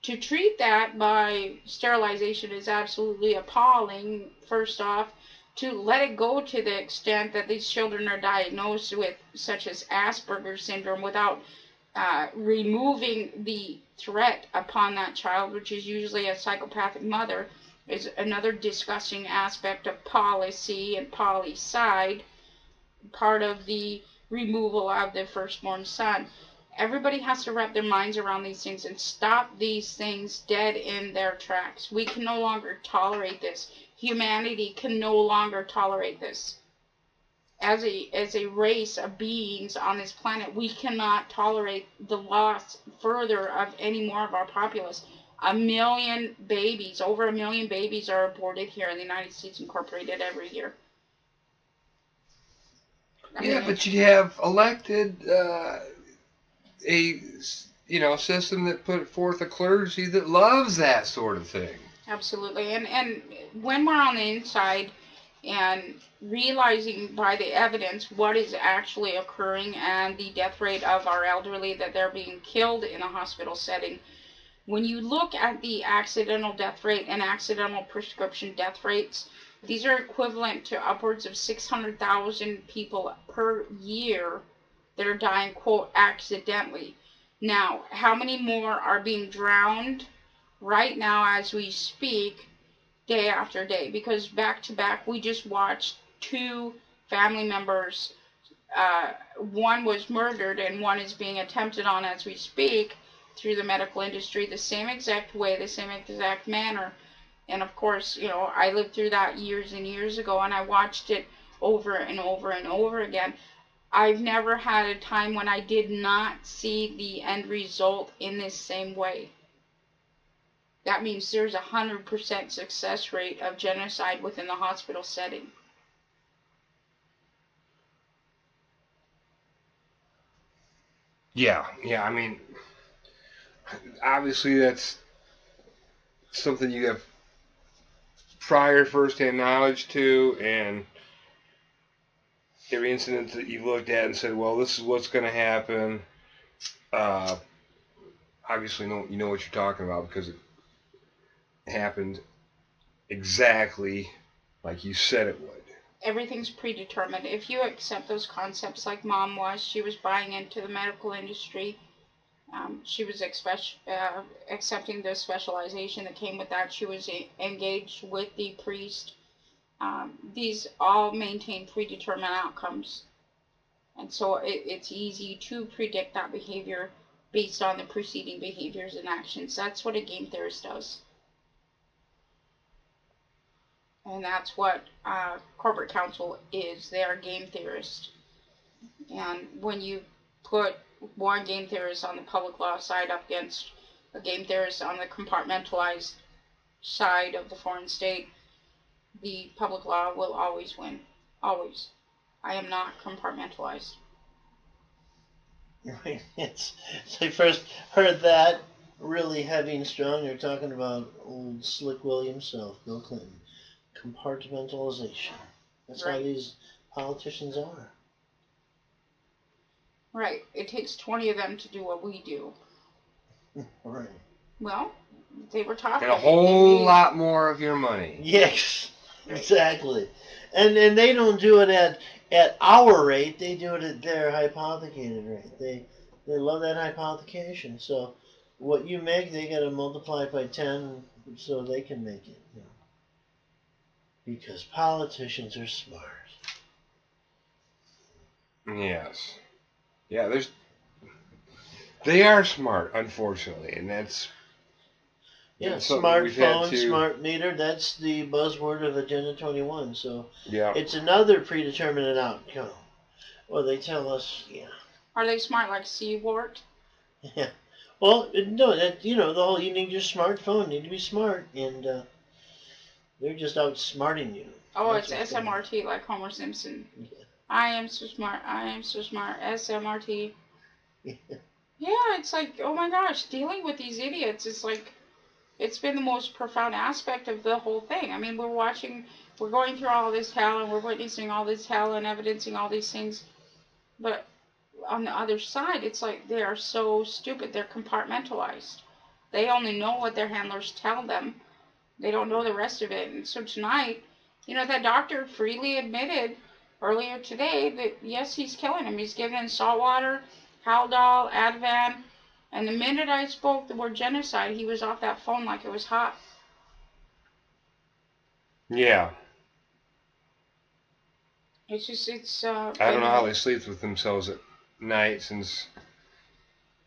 To treat that by sterilization is absolutely appalling, first off. To let it go to the extent that these children are diagnosed with such as Asperger's syndrome without removing the threat upon that child, which is usually a psychopathic mother, is another disgusting aspect of policy and policide, part of the removal of the firstborn son. Everybody has to wrap their minds around these things and stop these things dead in their tracks. We can no longer tolerate this. Humanity can no longer tolerate this. As a race of beings on this planet, we cannot tolerate the loss further of any more of our populace. 1 million babies, over 1 million babies are aborted here in the United States Incorporated every year. But you have elected a system that put forth a clergy that loves that sort of thing. Absolutely, and when we're on the inside and realizing by the evidence what is actually occurring and the death rate of our elderly, that they're being killed in a hospital setting, when you look at the accidental death rate and accidental prescription death rates, these are equivalent to upwards of 600,000 people per year that are dying, quote, accidentally. Now, how many more are being drowned right now as we speak, day after day? Because back to back, we just watched 2 family members. One was murdered and one is being attempted on as we speak through the medical industry, the same exact way, the same exact manner. And of course, I lived through that years and years ago, and I watched it over and over and over again. I've never had a time when I did not see the end result in this same way. That means there's 100% success rate of genocide within the hospital setting. Yeah, I mean, obviously that's something you have prior first-hand knowledge to, and every incident that you looked at and said, well, this is what's going to happen. Obviously, you know what you're talking about because it happened exactly like you said it would. Everything's predetermined. If you accept those concepts like Mom was, she was buying into the medical industry. She was accepting the specialization that came with that. She was engaged with the priest. These all maintain predetermined outcomes. And so it's easy to predict that behavior based on the preceding behaviors and actions. That's what a game theorist does. And that's what Corporate Counsel is. They are game theorists. And when you put one game theorist on the public law side up against a game theorist on the compartmentalized side of the foreign state, the public law will always win. Always. I am not compartmentalized. Right. So I first heard that really heavy and strong. You're talking about old Slick Willie himself, Bill Clinton. Compartmentalization. That's right. how these politicians are. Right. It takes 20 of them to do what we do. Right. Well, they were talking. And a whole lot more of your money. Yes, exactly. And they don't do it at our rate. They do it at their hypothecated rate. They love that hypothecation. So what you make, they got to multiply it by 10 so they can make it. You know. Because politicians are smart. Yes. Yeah, they are smart, unfortunately, and that's smartphone, smart meter, that's the buzzword of Agenda 21. So yeah, it's another predetermined outcome. Well, they tell us, yeah. Are they smart like Seawart? Yeah. Well, no, that the whole you need your smartphone, you need to be smart, and they're just outsmarting you. Oh, that's it's SMRT like Homer Simpson. Yeah. I am so smart. I am so smart. SMRT. Yeah. Yeah, it's like, oh my gosh, dealing with these idiots is like, it's been the most profound aspect of the whole thing. I mean, we're going through all this hell, and we're witnessing all this hell and evidencing all these things. But on the other side, it's like they are so stupid. They're compartmentalized. They only know what their handlers tell them. They don't know the rest of it. And so tonight, that doctor freely admitted earlier today that, yes, he's killing him. He's giving salt water, Haldol, Ativan. And the minute I spoke the word genocide, he was off that phone like it was hot. Yeah. It's just, I don't know how they sleep with themselves at night since,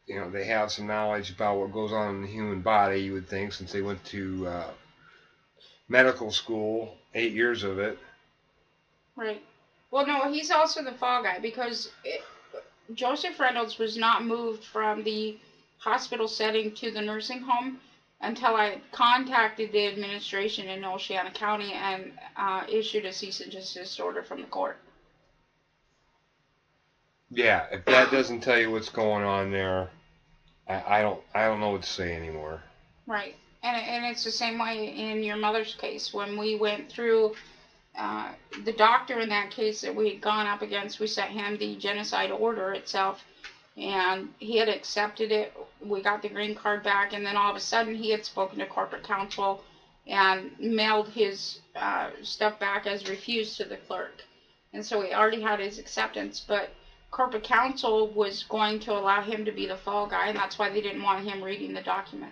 they have some knowledge about what goes on in the human body, you would think, since they went to medical school, 8 years of it. Right. Well, no, he's also the fall guy because Joseph Reynolds was not moved from the hospital setting to the nursing home until I contacted the administration in Oceana County and issued a cease and desist order from the court. Yeah, if that doesn't tell you what's going on there, I don't know what to say anymore. Right. And it's the same way in your mother's case. When we went through the doctor in that case that we had gone up against, we sent him the genocide order itself, and he had accepted it. We got the green card back, and then all of a sudden he had spoken to Corporate Counsel and mailed his stuff back as refused to the clerk. And so he already had his acceptance, but Corporate Counsel was going to allow him to be the fall guy, and that's why they didn't want him reading the document.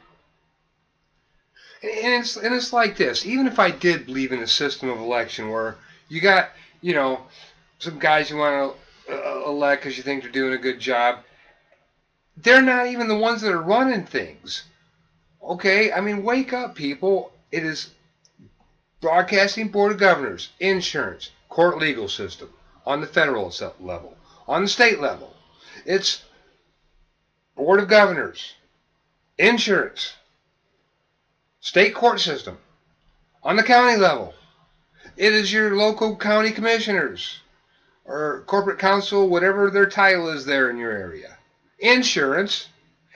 And it's like this. Even if I did believe in a system of election where you got, some guys you want to elect because you think they're doing a good job, they're not even the ones that are running things. Okay? I mean, wake up, people. It is Broadcasting Board of Governors, insurance, court legal system, on the federal level, on the state level. It's Board of Governors, insurance, state court system, on the county level. It is your local county commissioners or corporate counsel, whatever their title is there in your area. Insurance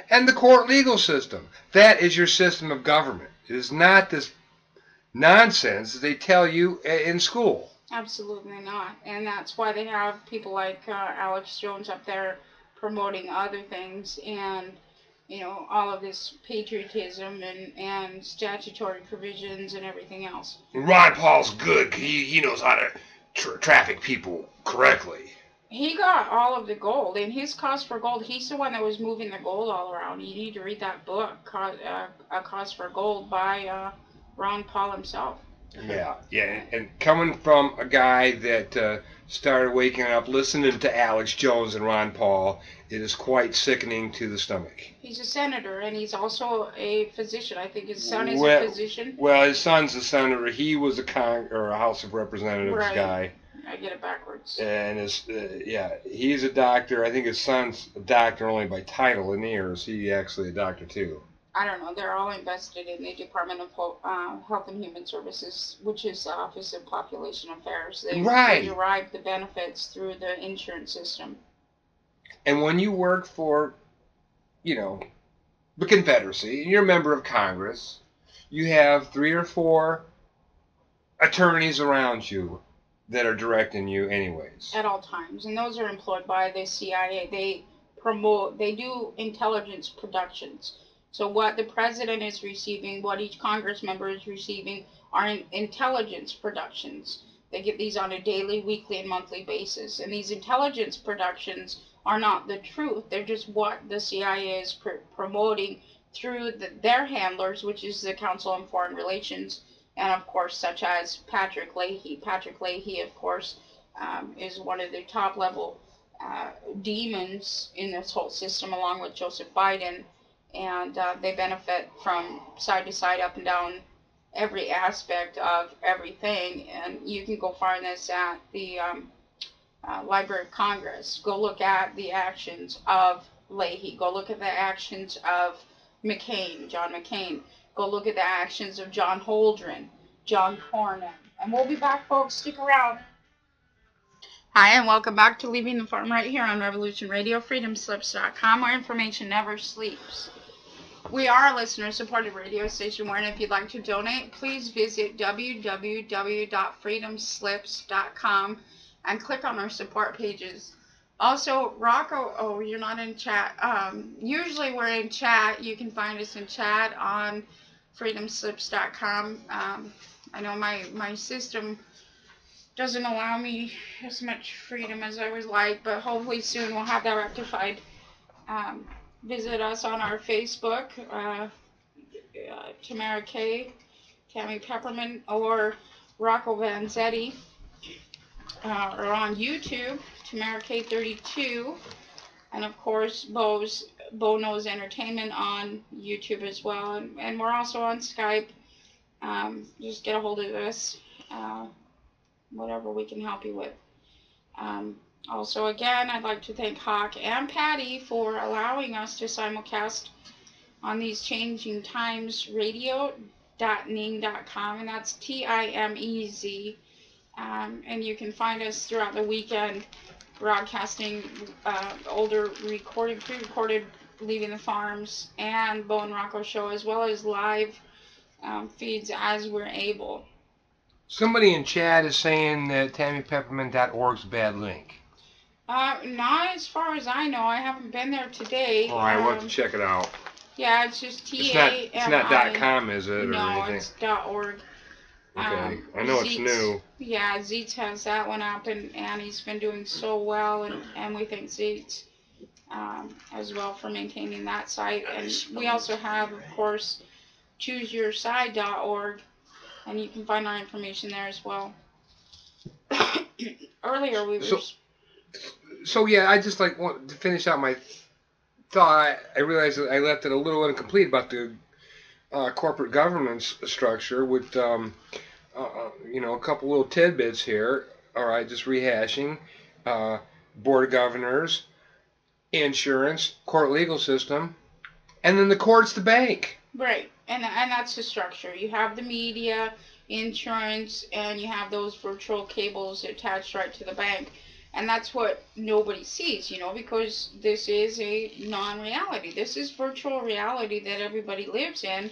and the court legal system. That is your system of government. It is not this nonsense that they tell you in school. Absolutely not. And that's why they have people like Alex Jones up there promoting other things and, all of this patriotism and statutory provisions and everything else. Ron Paul's good. He knows how to traffic people correctly. He got all of the gold, and his Cause for Gold, he's the one that was moving the gold all around. You need to read that book, A Cause for Gold, by Ron Paul himself. Yeah. And coming from a guy that started waking up listening to Alex Jones and Ron Paul, it is quite sickening to the stomach. He's a senator, and he's also a physician. I think his son is a physician. Well, his son's a senator. He was a House of Representatives guy. I get it backwards. And he's a doctor. I think his son's a doctor only by title, isn't he? Or is he actually a doctor too? I don't know. They're all invested in the Department of Health and Human Services, which is the Office of Population Affairs. They derive the benefits through the insurance system. And when you work for, the Confederacy, and you're a member of Congress, you have 3 or 4 attorneys around you that are directing you anyways. At all times. And those are employed by the CIA. They do intelligence productions. So what the president is receiving, what each Congress member is receiving, are intelligence productions. They get these on a daily, weekly, and monthly basis. And these intelligence productions are not the truth. They're just what the CIA is promoting through their handlers, which is the Council on Foreign Relations, and of course, such as Patrick Leahy. Patrick Leahy, of course, is one of the top-level demons in this whole system, along with Joseph Biden. And they benefit from side to side, up and down, every aspect of everything. And you can go find this at the Library of Congress. Go look at the actions of Leahy. Go look at the actions of John McCain. Go look at the actions of John Holdren, John Cornyn. And we'll be back, folks. Stick around. Hi, and welcome back to Leaving the Farm right here on Revolution Radio, freedomslips.com, where information never sleeps. We are a listener-supported radio station where, if you'd like to donate, please visit www.freedomslips.com and click on our support pages. Also, Rocko, you're not in chat. Usually we're in chat. You can find us in chat on freedomslips.com. I know my system doesn't allow me as much freedom as I would like, but hopefully soon we'll have that rectified. Visit us on our Facebook, Tamara K, Tami Peppermint, or Rocko Vanzetti, or on YouTube, Tamara K32, and of course Bo Knows Entertainment on YouTube as well, and we're also on Skype. Just get a hold of us, whatever we can help you with. Also, again, I'd like to thank Hawk and Patty for allowing us to simulcast on these Changing Times radio.ning.com, and that's TIMEZ. And you can find us throughout the weekend broadcasting older pre-recorded Leaving the Farms and Bo and Rocko show, as well as live feeds as we're able. Somebody in chat is saying that TamiPeppermint.org's a bad link. Not as far as I know. I haven't been there today. All right, we'll have to check it out. Yeah, it's just TAMI. It's not .com, is it? No, or anything? it's .org. Okay, I know it's new. Yeah, Zeets has that one up, and Annie's been doing so well, and we thank Zeets as well for maintaining that site. And we also have, of course, ChooseYourSide.org, and you can find our information there as well. Earlier we were... So yeah, I just want to finish out my thought. I realized that I left it a little incomplete about the corporate governance structure with, a couple little tidbits here. All right, just rehashing. Board of Governors, insurance, court legal system, and then the court's the bank. Right, and that's the structure. You have the media, insurance, and you have those virtual cables attached right to the bank. And that's what nobody sees, because this is a non-reality. This is virtual reality that everybody lives in,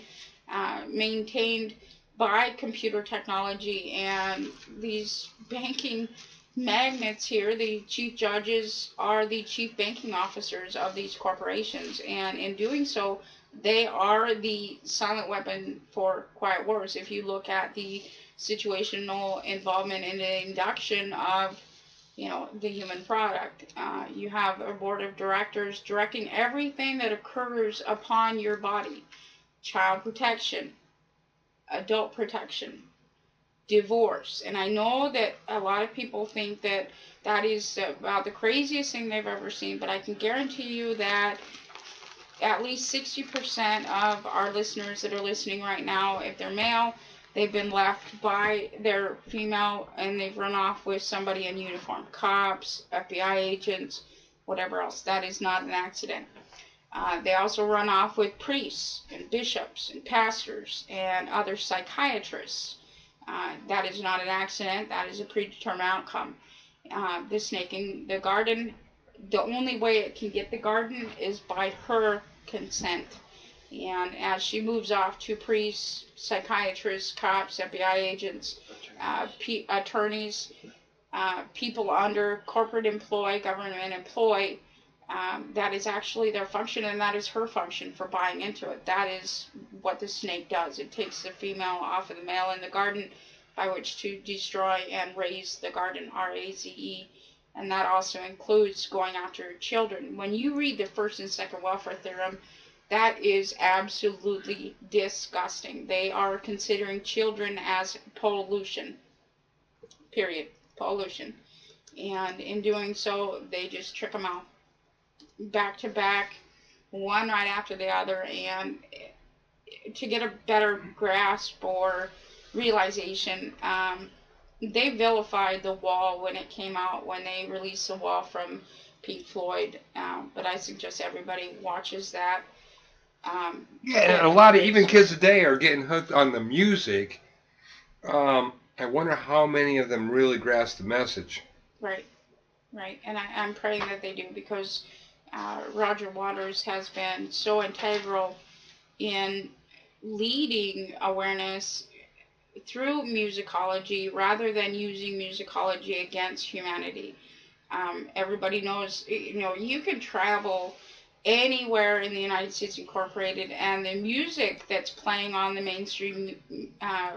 maintained by computer technology and these banking magnates here. The chief judges are the chief banking officers of these corporations, and in doing so, they are the silent weapon for quiet wars. If you look at the situational involvement in the induction of, the human product, you have a board of directors directing everything that occurs upon your body: child protection, adult protection, divorce. And I know that a lot of people think that that is about the craziest thing they've ever seen, but I can guarantee you that at least 60% of our listeners that are listening right now, if they're male, they've been left by their female and they've run off with somebody in uniform. Cops, FBI agents, whatever else. That is not an accident. They also run off with priests and bishops and pastors and other psychiatrists. That is not an accident. That is a predetermined outcome. The snake in the garden, the only way it can get the garden is by her consent. And as she moves off to priests, psychiatrists, cops, FBI agents, attorneys, people under corporate employ, government employ, that is actually their function, and that is her function for buying into it. That is what the snake does. It takes the female off of the male in the garden by which to destroy and raise the garden, R-A-Z-E. And that also includes going after children. When you read the first and second welfare theorem, that is absolutely disgusting. They are considering children as pollution. Period. Pollution. And in doing so, they just trick them out. Back to back, one right after the other, and to get a better grasp or realization, they vilified The Wall when it came out, when they released The Wall from Pink Floyd, but I suggest everybody watches that. And a lot of even kids today are getting hooked on the music. I wonder how many of them really grasp the message. Right, and I'm praying that they do, because Roger Waters has been so integral in leading awareness through musicology rather than using musicology against humanity. Everybody knows, you can travel anywhere in the United States Incorporated, and the music that's playing on the mainstream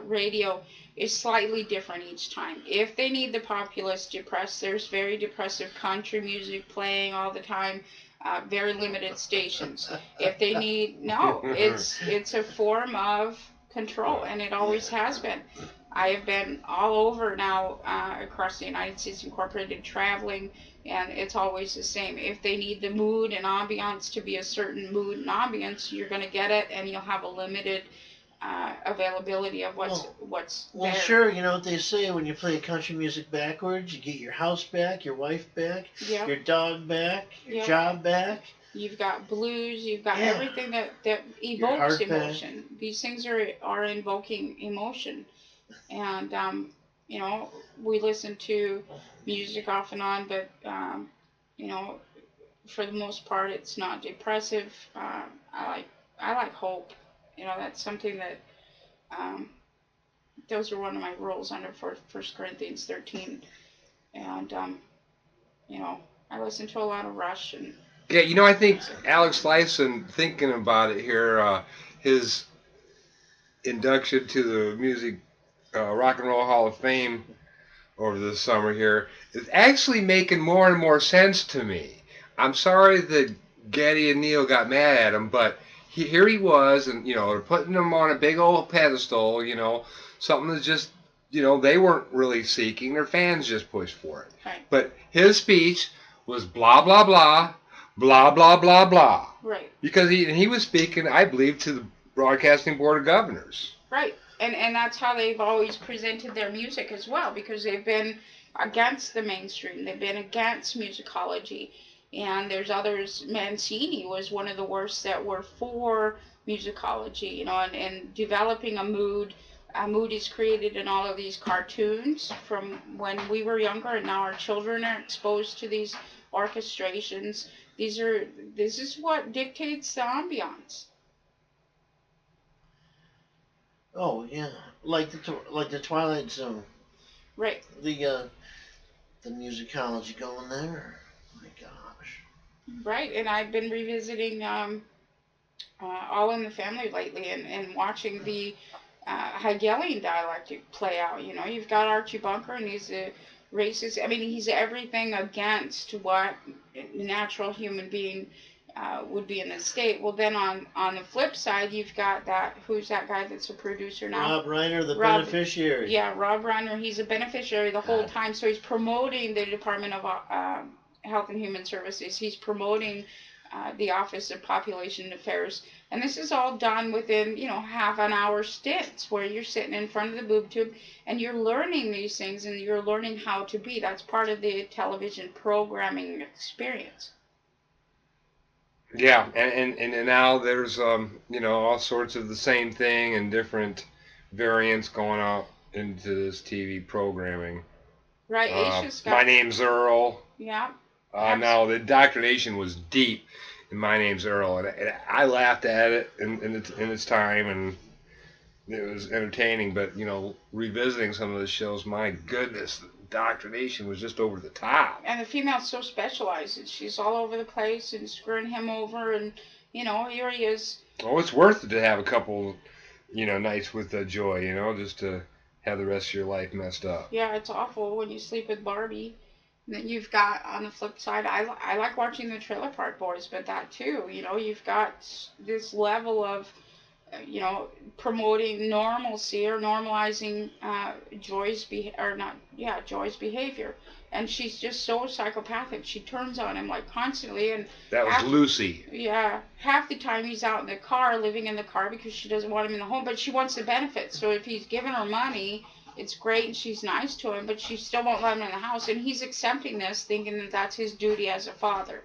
radio is slightly different each time. If they need the populace depressed, there's very depressive country music playing all the time, very limited stations. If they need, it's a form of control, and it always has been. I have been all over now across the United States Incorporated traveling, and it's always the same. If they need the mood and ambiance to be a certain mood and ambiance, you're going to get it, and you'll have a limited availability of what's well, there. Sure, you know what they say, when you play country music backwards, you get your house back, your wife back, Yep. your dog back, your Yep. job back. You've got blues, you've got everything that Your evokes heart emotion. These things are invoking emotion. And, we listen to music off and on, but, for the most part, it's not depressive. I like hope. That's something that, those are one of my rules under 1 Corinthians 13. And, I listen to a lot of Rush and... Yeah, I think Alex Lifeson, thinking about it here, his induction to the Music Rock and Roll Hall of Fame over the summer here is actually making more and more sense to me. I'm sorry that Geddy and Neil got mad at him, but here he was, and they're putting him on a big old pedestal, something that's just, they weren't really seeking, their fans just pushed for it. Right. But his speech was blah blah blah, blah blah blah blah. Right. Because he was speaking, I believe, to the Broadcasting Board of Governors. Right. And that's how they've always presented their music as well, because they've been against the mainstream. They've been against musicology. And there's others. Mancini was one of the worst that were for musicology, and developing a mood. A mood is created in all of these cartoons from when we were younger, and now our children are exposed to these orchestrations. This is what dictates the ambiance. Oh yeah, like the Twilight Zone. Right. The musicology going there. My gosh. Right. And I've been revisiting All in the Family lately, and watching the Hegelian dialectic play out. You know, you've got Archie Bunker, and he's a racist. I mean, he's everything against what a natural human being would be in the state. Well, then on the flip side, you've got who's that guy that's a producer now? Rob Reiner, the beneficiary. Yeah, Rob Reiner. He's a beneficiary the whole time, so he's promoting the Department of Health and Human Services. He's promoting the Office of Population Affairs. And this is all done within, half an hour stints where you're sitting in front of the boob tube and you're learning these things and you're learning how to be. That's part of the television programming experience. Yeah, and now there's all sorts of the same thing and different variants going out into this TV programming. Right, My Name's Earl. Yeah. Now the indoctrination was deep in My Name's Earl, and I laughed at it in its time, and it was entertaining. But revisiting some of the shows, my goodness, the indoctrination was just over the top. And the female's so specialized, and she's all over the place and screwing him over, and here he is. Oh, it's worth it to have a couple, nights with Joy, just to have the rest of your life messed up. Yeah, it's awful when you sleep with Barbie. And then you've got, on the flip side, I like watching the Trailer Park Boys, but that too, you've got this level of, promoting normalcy or normalizing Joy's behavior. And she's just so psychopathic. She turns on him like constantly. And that was Lucy. Yeah, half the time he's out in the car, living in the car because she doesn't want him in the home, but she wants the benefits. So if he's giving her money, it's great and she's nice to him, but she still won't let him in the house. And he's accepting this, thinking that that's his duty as a father.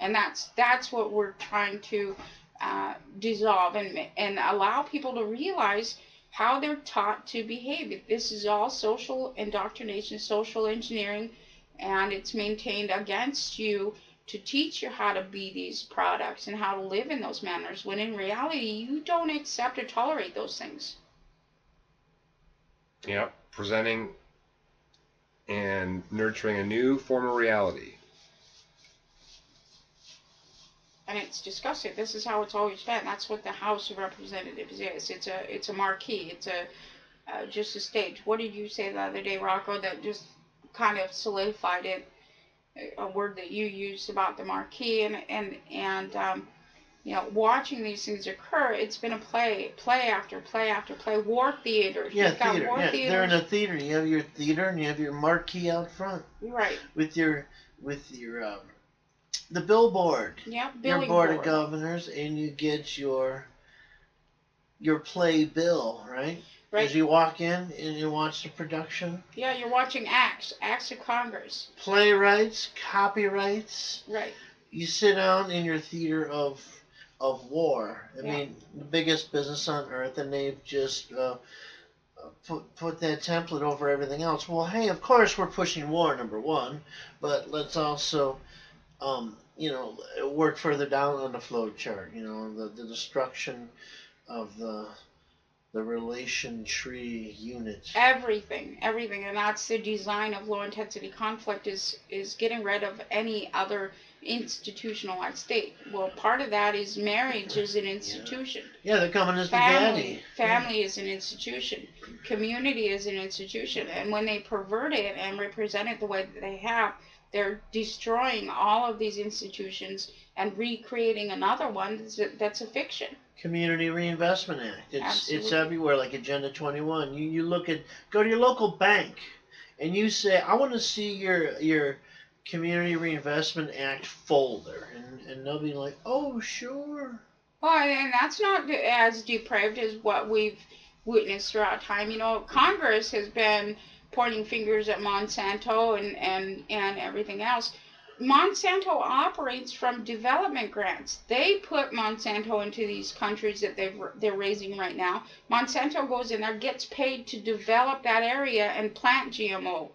And that's what we're trying to dissolve and allow people to realize how they're taught to behave. This is all social indoctrination, social engineering, and it's maintained against you to teach you how to be these products and how to live in those manners, when in reality you don't accept or tolerate those things. Yeah, presenting and nurturing a new form of reality. And it's disgusting. This is how it's always been. That's what the House of Representatives is. It's a marquee. It's just a stage. What did you say the other day, Rocko, that just kind of solidified it? A word that you used about the marquee and watching these things occur. It's been a play after play after play. War theater. Yeah, theater. They're in a theater. You have your theater and you have your marquee out front. Right. With your the billboard. Yeah, your board of governors, and you get your play bill, right? Right. As you walk in and you watch the production. Yeah, you're watching acts of Congress. Playwrights, copyrights. Right. You sit down in your theater of war. I mean, the biggest business on earth, and they've just put that template over everything else. Well, hey, of course we're pushing war, number one, but let's also work further down on the flow chart. The destruction of the relation tree unit. Everything, and that's the design of low intensity conflict is getting rid of any other institutionalized state. Well, part of that is marriage is an institution. Yeah, they're coming as the daddy. Family is an institution. Community is an institution. And when they pervert it and represent it the way that they have, they're destroying all of these institutions and recreating another one that's a fiction. Community Reinvestment Act. It's everywhere, like Agenda 21. You go to your local bank and you say, I want to see your Community Reinvestment Act folder. And they'll be like, oh, sure. Well, and that's not as depraved as what we've witnessed throughout time. Congress has been pointing fingers at Monsanto and everything else. Monsanto operates from development grants. They put Monsanto into these countries that they're raising right now. Monsanto goes in there, gets paid to develop that area and plant GMO.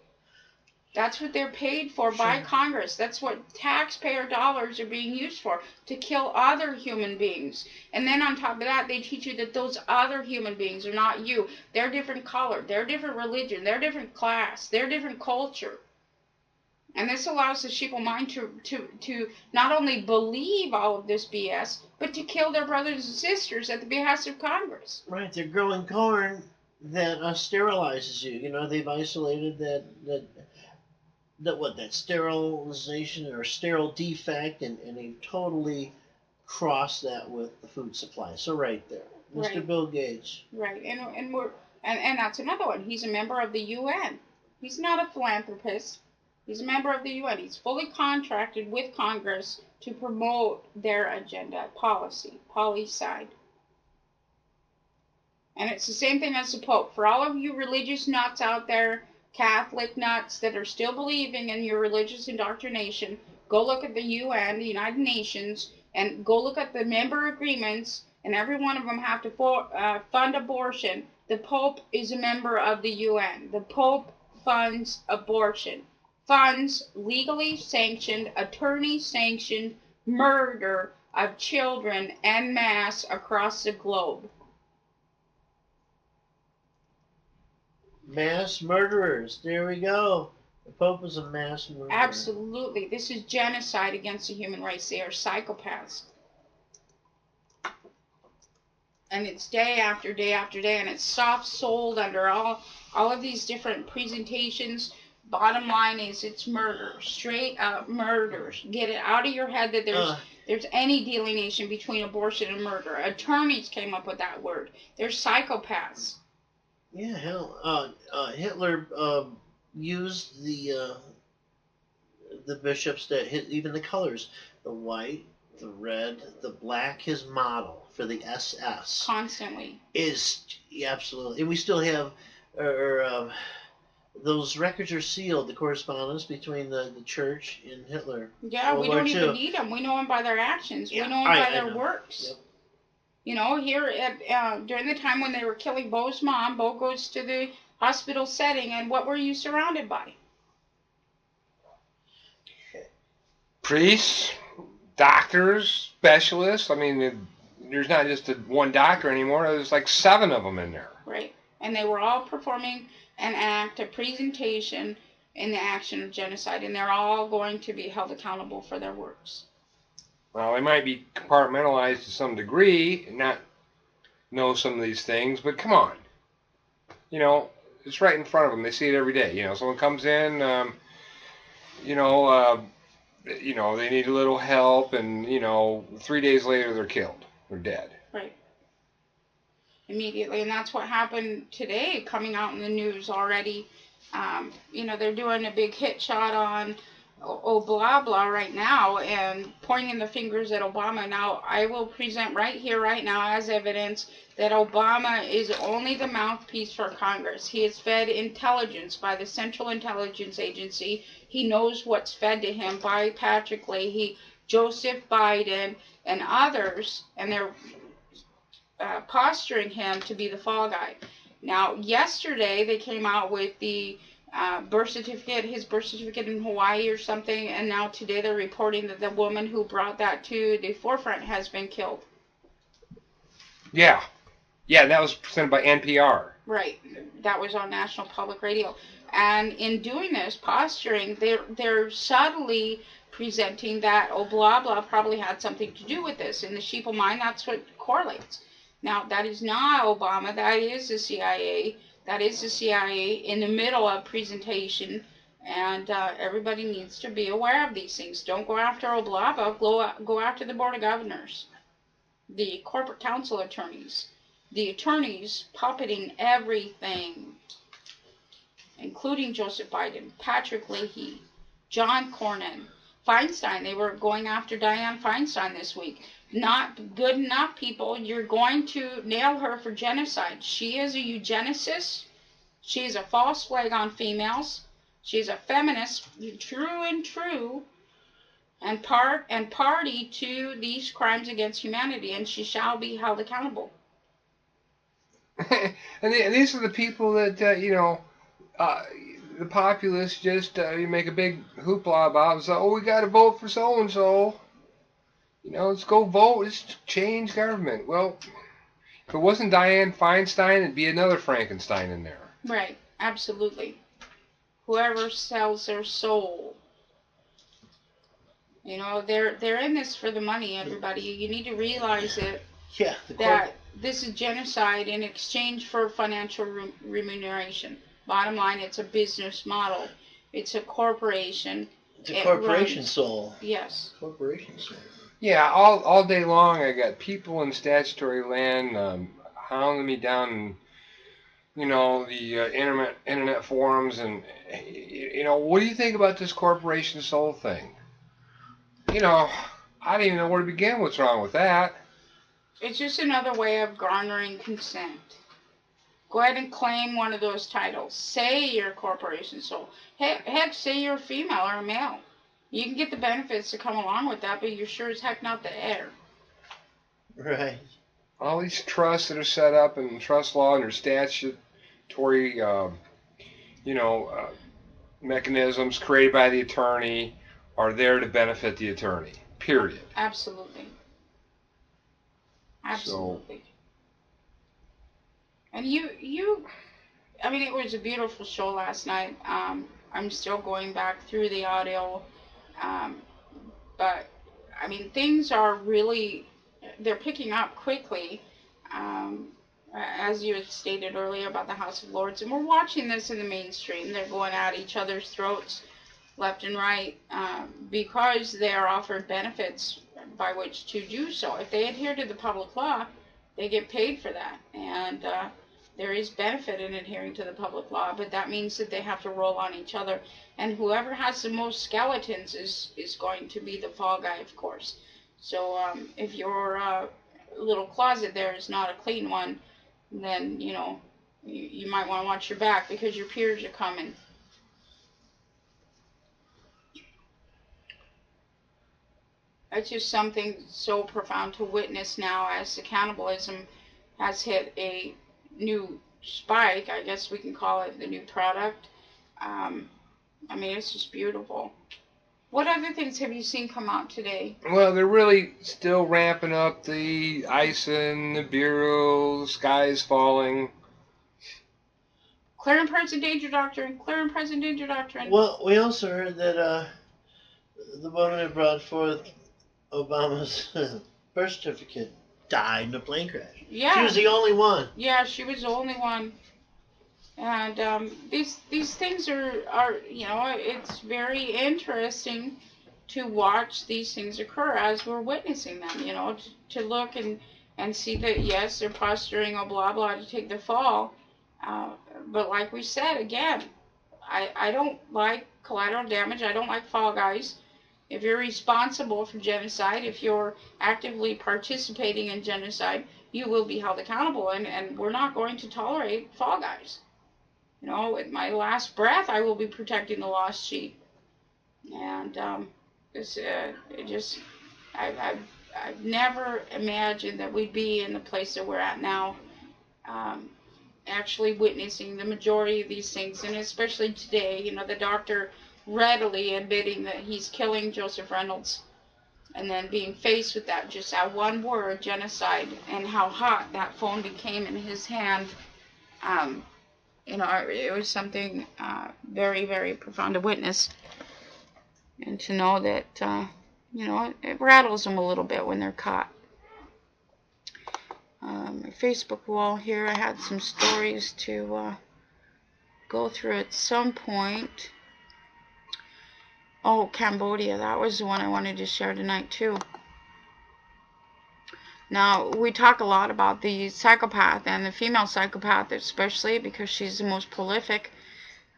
That's what they're paid for by Congress. That's what taxpayer dollars are being used for, to kill other human beings. And then on top of that, they teach you that those other human beings are not you. They're different color, they're different religion, they're different class, they're different culture. And this allows the sheeple mind to not only believe all of this BS, but to kill their brothers and sisters at the behest of Congress. Right, they're growing corn that sterilizes you. You know, they've isolated that sterilization or sterile defect, and they've totally crossed that with the food supply. So right there, Mr. Right. Bill Gates. Right, and that's another one. He's a member of the UN. He's not a philanthropist. He's a member of the UN. He's fully contracted with Congress to promote their agenda, policide. And it's the same thing as the Pope. For all of you religious nuts out there, Catholic nuts that are still believing in your religious indoctrination, go look at the UN, the United Nations, and go look at the member agreements, and every one of them have to fund abortion. The Pope is a member of the UN. The Pope funds abortion. Funds legally sanctioned, attorney-sanctioned murder of children en masse across the globe. Mass murderers. There we go. The Pope is a mass murderer. Absolutely. This is genocide against the human race. They are psychopaths. And it's day after day after day, and it's soft-sold under all of these different presentations. Bottom line is, it's murder. Straight up murder. Get it out of your head that there's any delineation between abortion and murder. Attorneys came up with that word. They're psychopaths. Yeah, hell, Hitler used the bishops that hit even the colors, the white, the red, the black. His model for the SS Constantly is absolutely, and we still have, those records are sealed. The correspondence between the church and Hitler. Yeah, we don't even need them. We know them by their actions. Yeah, we know them by their know. works. Yep. You know, here at during the time when they were killing Bo's mom, Bo goes to the hospital setting, and what were you surrounded by? Priests, doctors, specialists. I mean, there's not just one doctor anymore. There's like 7 of them in there. Right. And they were all performing an act, a presentation in the action of genocide, and they're all going to be held accountable for their works. Well, they might be compartmentalized to some degree and not know some of these things, but come on. You know, it's right in front of them. They see it every day. You know, someone comes in, they need a little help, and, 3 days later they're killed. They're dead. Right. Immediately. And that's what happened today, coming out in the news already. They're doing a big hit shot on blah blah right now and pointing the fingers at Obama. Now, I will present right here, right now, as evidence that Obama is only the mouthpiece for Congress. He is fed intelligence by the Central Intelligence Agency. He knows what's fed to him by Patrick Leahy, Joseph Biden, and others, and they're posturing him to be the fall guy. Now, yesterday they came out with the his birth certificate in Hawaii or something, and now today they're reporting that the woman who brought that to the forefront has been killed. Yeah, that was presented by NPR. Right, that was on National Public Radio. And in doing this, posturing, they're subtly presenting that, blah, blah, probably had something to do with this. In the sheeple mind, that's what correlates. Now, that is not Obama, that is the CIA. That is the CIA in the middle of presentation, and everybody needs to be aware of these things. Don't go after Oblava, go after the Board of Governors, the Corporate Counsel attorneys, the attorneys puppeting everything, including Joseph Biden, Patrick Leahy, John Cornyn, Feinstein. They were going after Dianne Feinstein this week. Not good enough, people. You're going to nail her for genocide. She is a eugenicist. She is a false flag on females. She is a feminist, true and true, and party to these crimes against humanity, and she shall be held accountable. And these are the people that the populace just you make a big hoopla about it. So, oh, we got to vote for so and so. You know, let's go vote. Let's change government. Well, if it wasn't Dianne Feinstein, it'd be another Frankenstein in there. Right. Absolutely. Whoever sells their soul. You know, they're in this for the money, everybody. You need to realize it. Yeah. That this is genocide in exchange for financial remuneration. Bottom line, it's a business model. It's a corporation. It's a corporation soul. Yes. Corporation soul. Yeah, all day long I got people in statutory land hounding me down, you know, the internet forums, and you know, what do you think about this corporation soul thing? You know, I don't even know where to begin. What's wrong with that? It's just another way of garnering consent. Go ahead and claim one of those titles. Say you're a corporation soul. Heck, say you're a female or a male. You can get the benefits that come along with that, but you're sure as heck not the heir. Right. All these trusts that are set up in trust law and their statutory, mechanisms created by the attorney are there to benefit the attorney. Period. Absolutely. Absolutely. And I mean, it was a beautiful show last night. I'm still going back through the audio. But, I mean, things are really, they're picking up quickly. As you had stated earlier about the House of Lords. And we're watching this in the mainstream. They're going at each other's throats left and right because they are offered benefits by which to do so. If they adhere to the public law, they get paid for that. And there is benefit in adhering to the public law, but that means that they have to roll on each other. And whoever has the most skeletons is going to be the fall guy, of course. So if your little closet there is not a clean one, then, you know, you might want to watch your back because your peers are coming. It's just something so profound to witness now as the cannibalism has hit a new spike. I guess we can call it the new product. I mean, it's just beautiful. What other things have you seen come out today? Well, they're really still ramping up the icing, the bureau, the sky is falling. Clear and present danger doctrine. Clear and present danger doctrine. Well, we also heard that the woman who brought forth Obama's birth certificate died in a plane crash. Yeah. She was the only one. Yeah, she was the only one. And these things are, you know, it's very interesting to watch these things occur as we're witnessing them, you know, to look and see that, yes, they're posturing a blah, blah to take the fall. But like we said, again, I don't like collateral damage. I don't like fall guys. If you're responsible for genocide, if you're actively participating in genocide, you will be held accountable. And we're not going to tolerate fall guys. You know, with my last breath, I will be protecting the lost sheep. And I've never imagined that we'd be in the place that we're at now, actually witnessing the majority of these things, and especially today. You know, the doctor readily admitting that he's killing Joseph Reynolds, and then being faced with that, just that one word, genocide, and how hot that phone became in his hand. You know, it was something very, very profound to witness. And to know that, you know, it rattles them a little bit when they're caught. My Facebook wall here, I had some stories to go through at some point. Oh, Cambodia, that was the one I wanted to share tonight too. Now, we talk a lot about the psychopath and the female psychopath especially because she's the most prolific.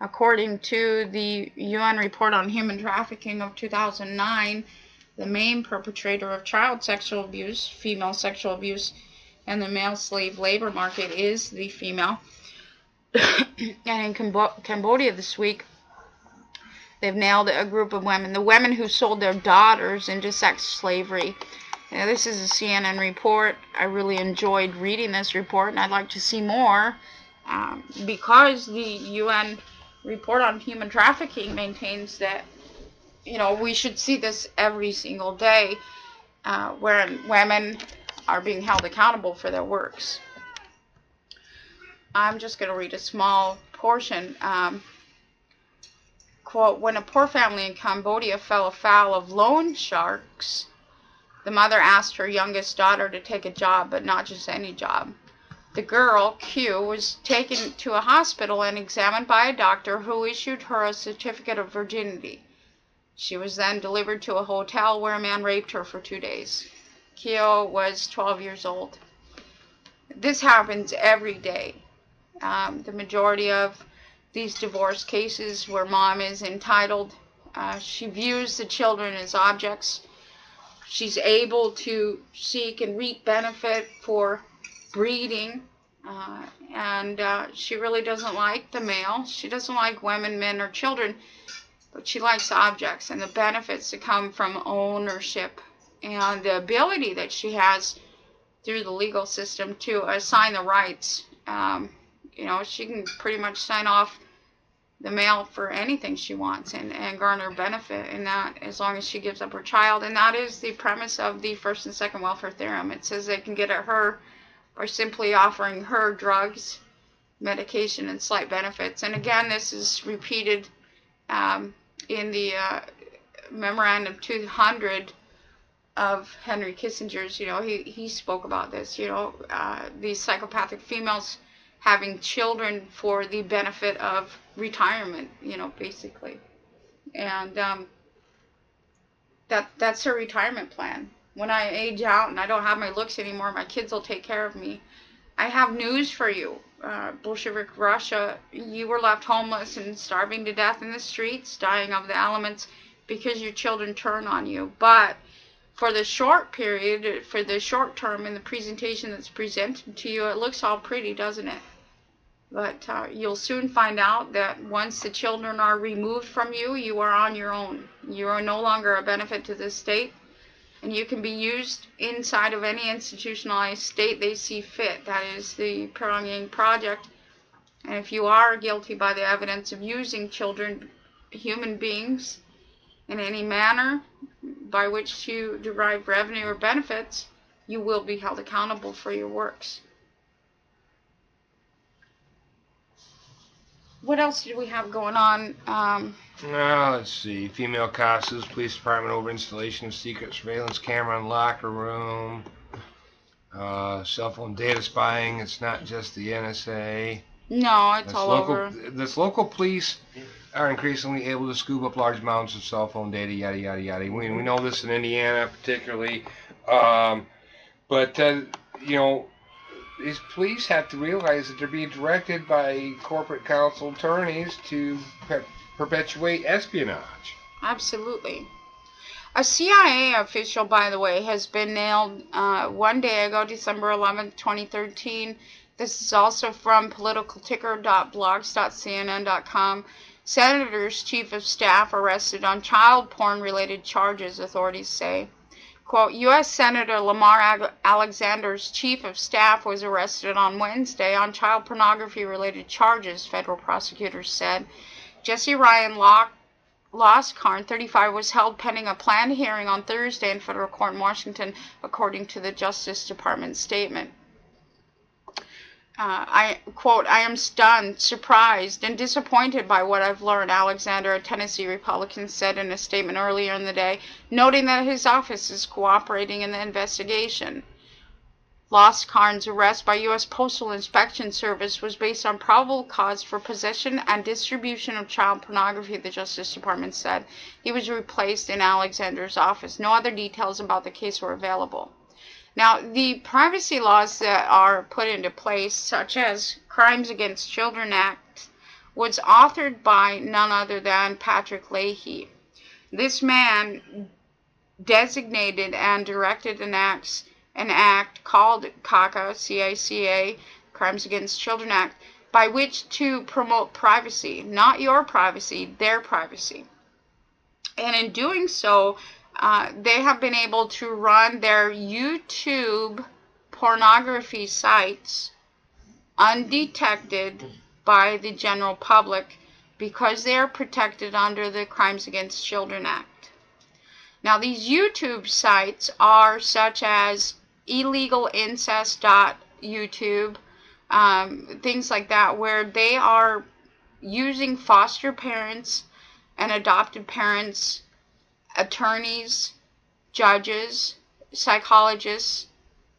According to the UN report on human trafficking of 2009, the main perpetrator of child sexual abuse, female sexual abuse, and the male slave labor market is the female. And in Cambodia this week, they've nailed a group of women, the women who sold their daughters into sex slavery. Now, this is a CNN report. I really enjoyed reading this report, and I'd like to see more because the UN report on human trafficking maintains that, you know, we should see this every single day, where women are being held accountable for their works. I'm just going to read a small portion. Quote, when a poor family in Cambodia fell afoul of loan sharks, the mother asked her youngest daughter to take a job, but not just any job. The girl, Q, was taken to a hospital and examined by a doctor who issued her a certificate of virginity. She was then delivered to a hotel where a man raped her for 2 days. Q was 12 years old. This happens every day. The majority of these divorce cases where mom is entitled, she views the children as objects. She's able to seek and reap benefit for breeding, and she really doesn't like the male. She doesn't like women, men, or children, but she likes objects and the benefits that come from ownership and the ability that she has through the legal system to assign the rights. You know, she can pretty much sign off the male for anything she wants and garner benefit in that as long as she gives up her child. And that is the premise of the first and second welfare theorem. It says they can get at her by simply offering her drugs, medication, and slight benefits. And again, this is repeated in the Memorandum 200 of Henry Kissinger's. You know, he spoke about this, you know, these psychopathic females having children for the benefit of retirement, you know, basically. And that's her retirement plan. When I age out and I don't have my looks anymore, my kids will take care of me. I have news for you. Bolshevik Russia, you were left homeless and starving to death in the streets, dying of the elements because your children turn on you. But for the short period, for the short term in the presentation that's presented to you, it looks all pretty, doesn't it? But you'll soon find out that once the children are removed from you, you are on your own. You are no longer a benefit to the state, and you can be used inside of any institutionalized state they see fit. That is the Pyongyang Project. And if you are guilty by the evidence of using children, human beings, in any manner by which you derive revenue or benefits, you will be held accountable for your works. What else did we have going on? Let's see. Female cops sues police department over installation of secret surveillance camera in locker room. Cell phone data spying. It's not just the NSA. No, it's all over. This local police are increasingly able to scoop up large amounts of cell phone data, yada, yada, yada. We know this in Indiana particularly. But you know, these police have to realize that they're being directed by corporate counsel attorneys to perpetuate espionage. Absolutely. A CIA official, by the way, has been nailed one day ago, December 11th, 2013. This is also from politicalticker.blogs.cnn.com. Senator's chief of staff arrested on child porn-related charges, authorities say. Quote, U.S. Senator Lamar Alexander's chief of staff was arrested on Wednesday on child pornography-related charges, federal prosecutors said. Jesse Ryan Loskarn, 35, was held pending a planned hearing on Thursday in federal court in Washington, according to the Justice Department statement. I am stunned, surprised, and disappointed by what I've learned, Alexander, a Tennessee Republican, said in a statement earlier in the day, noting that his office is cooperating in the investigation. Loskarn's arrest by U.S. Postal Inspection Service was based on probable cause for possession and distribution of child pornography, the Justice Department said. He was replaced in Alexander's office. No other details about the case were available. Now, the privacy laws that are put into place, such as Crimes Against Children Act, was authored by none other than Patrick Leahy. This man designated and directed an act called CACA, C-A-C-A, Crimes Against Children Act, by which to promote privacy, not your privacy, their privacy. And in doing so, they have been able to run their YouTube pornography sites undetected by the general public because they are protected under the Crimes Against Children Act. Now, these YouTube sites are such as illegalincest.youtube, things like that, where they are using foster parents and adopted parents, attorneys, judges, psychologists,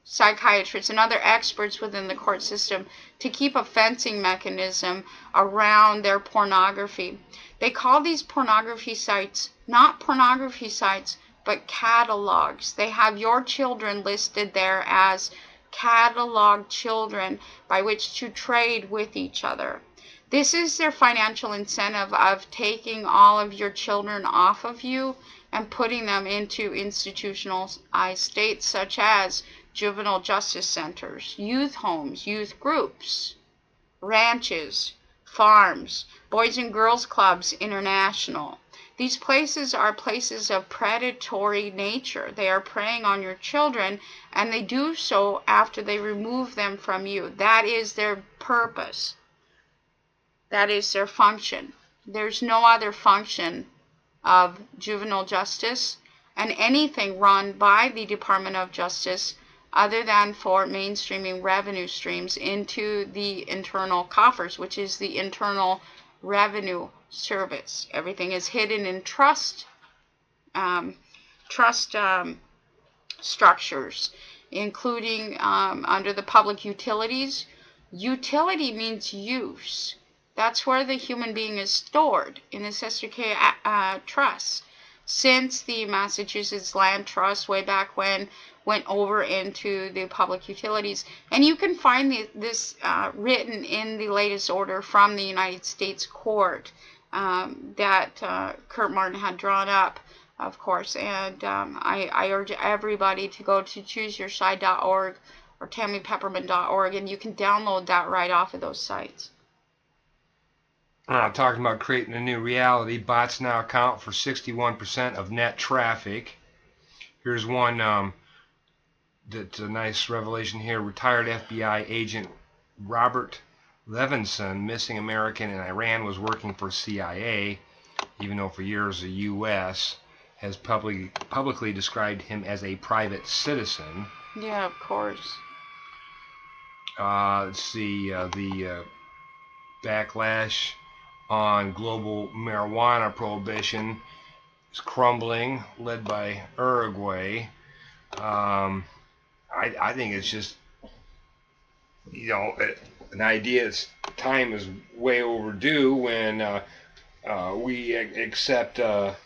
psychiatrists, and other experts within the court system to keep a fencing mechanism around their pornography. They call these pornography sites not pornography sites, but catalogs. They have your children listed there as catalog children by which to trade with each other. This is their financial incentive of taking all of your children off of you and putting them into institutionalized states such as juvenile justice centers, youth homes, youth groups, ranches, farms, Boys and Girls Clubs International. These places are places of predatory nature. They are preying on your children, and they do so after they remove them from you. That is their purpose. That is their function. There's no other function of juvenile justice and anything run by the Department of Justice other than for mainstreaming revenue streams into the internal coffers, which is the Internal Revenue Service. Everything is hidden in trust structures, including under the public utilities. Utility means use. That's where the human being is stored, in a Sister K trust. Since the Massachusetts Land Trust way back when went over into the public utilities. And you can find this written in the latest order from the United States Court that Kurt Martin had drawn up, of course. And I urge everybody to go to chooseyourside.org or tammypepperman.org, and you can download that right off of those sites. Talking about creating a new reality, bots now account for 61% of net traffic. Here's one that's a nice revelation here. Retired FBI agent Robert Levinson, missing American in Iran, was working for CIA, even though for years the U.S. has publicly described him as a private citizen. Yeah, of course. Let's see, the backlash on global marijuana prohibition is crumbling, led by Uruguay. I think it's just, an idea. Time is way overdue when we accept a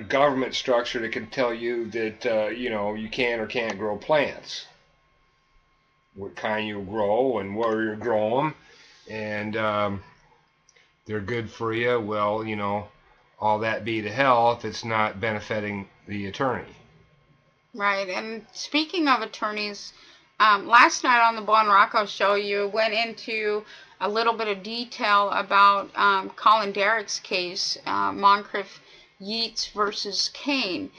government structure that can tell you that you can or can't grow plants, what kind you grow and where you grow them, and they're good for you. Well, all that be to hell if it's not benefiting the attorney. Right, and speaking of attorneys, last night on the Bo and Rocko show, you went into a little bit of detail about Colin Derrick's case, Moncrief Yates versus Kane.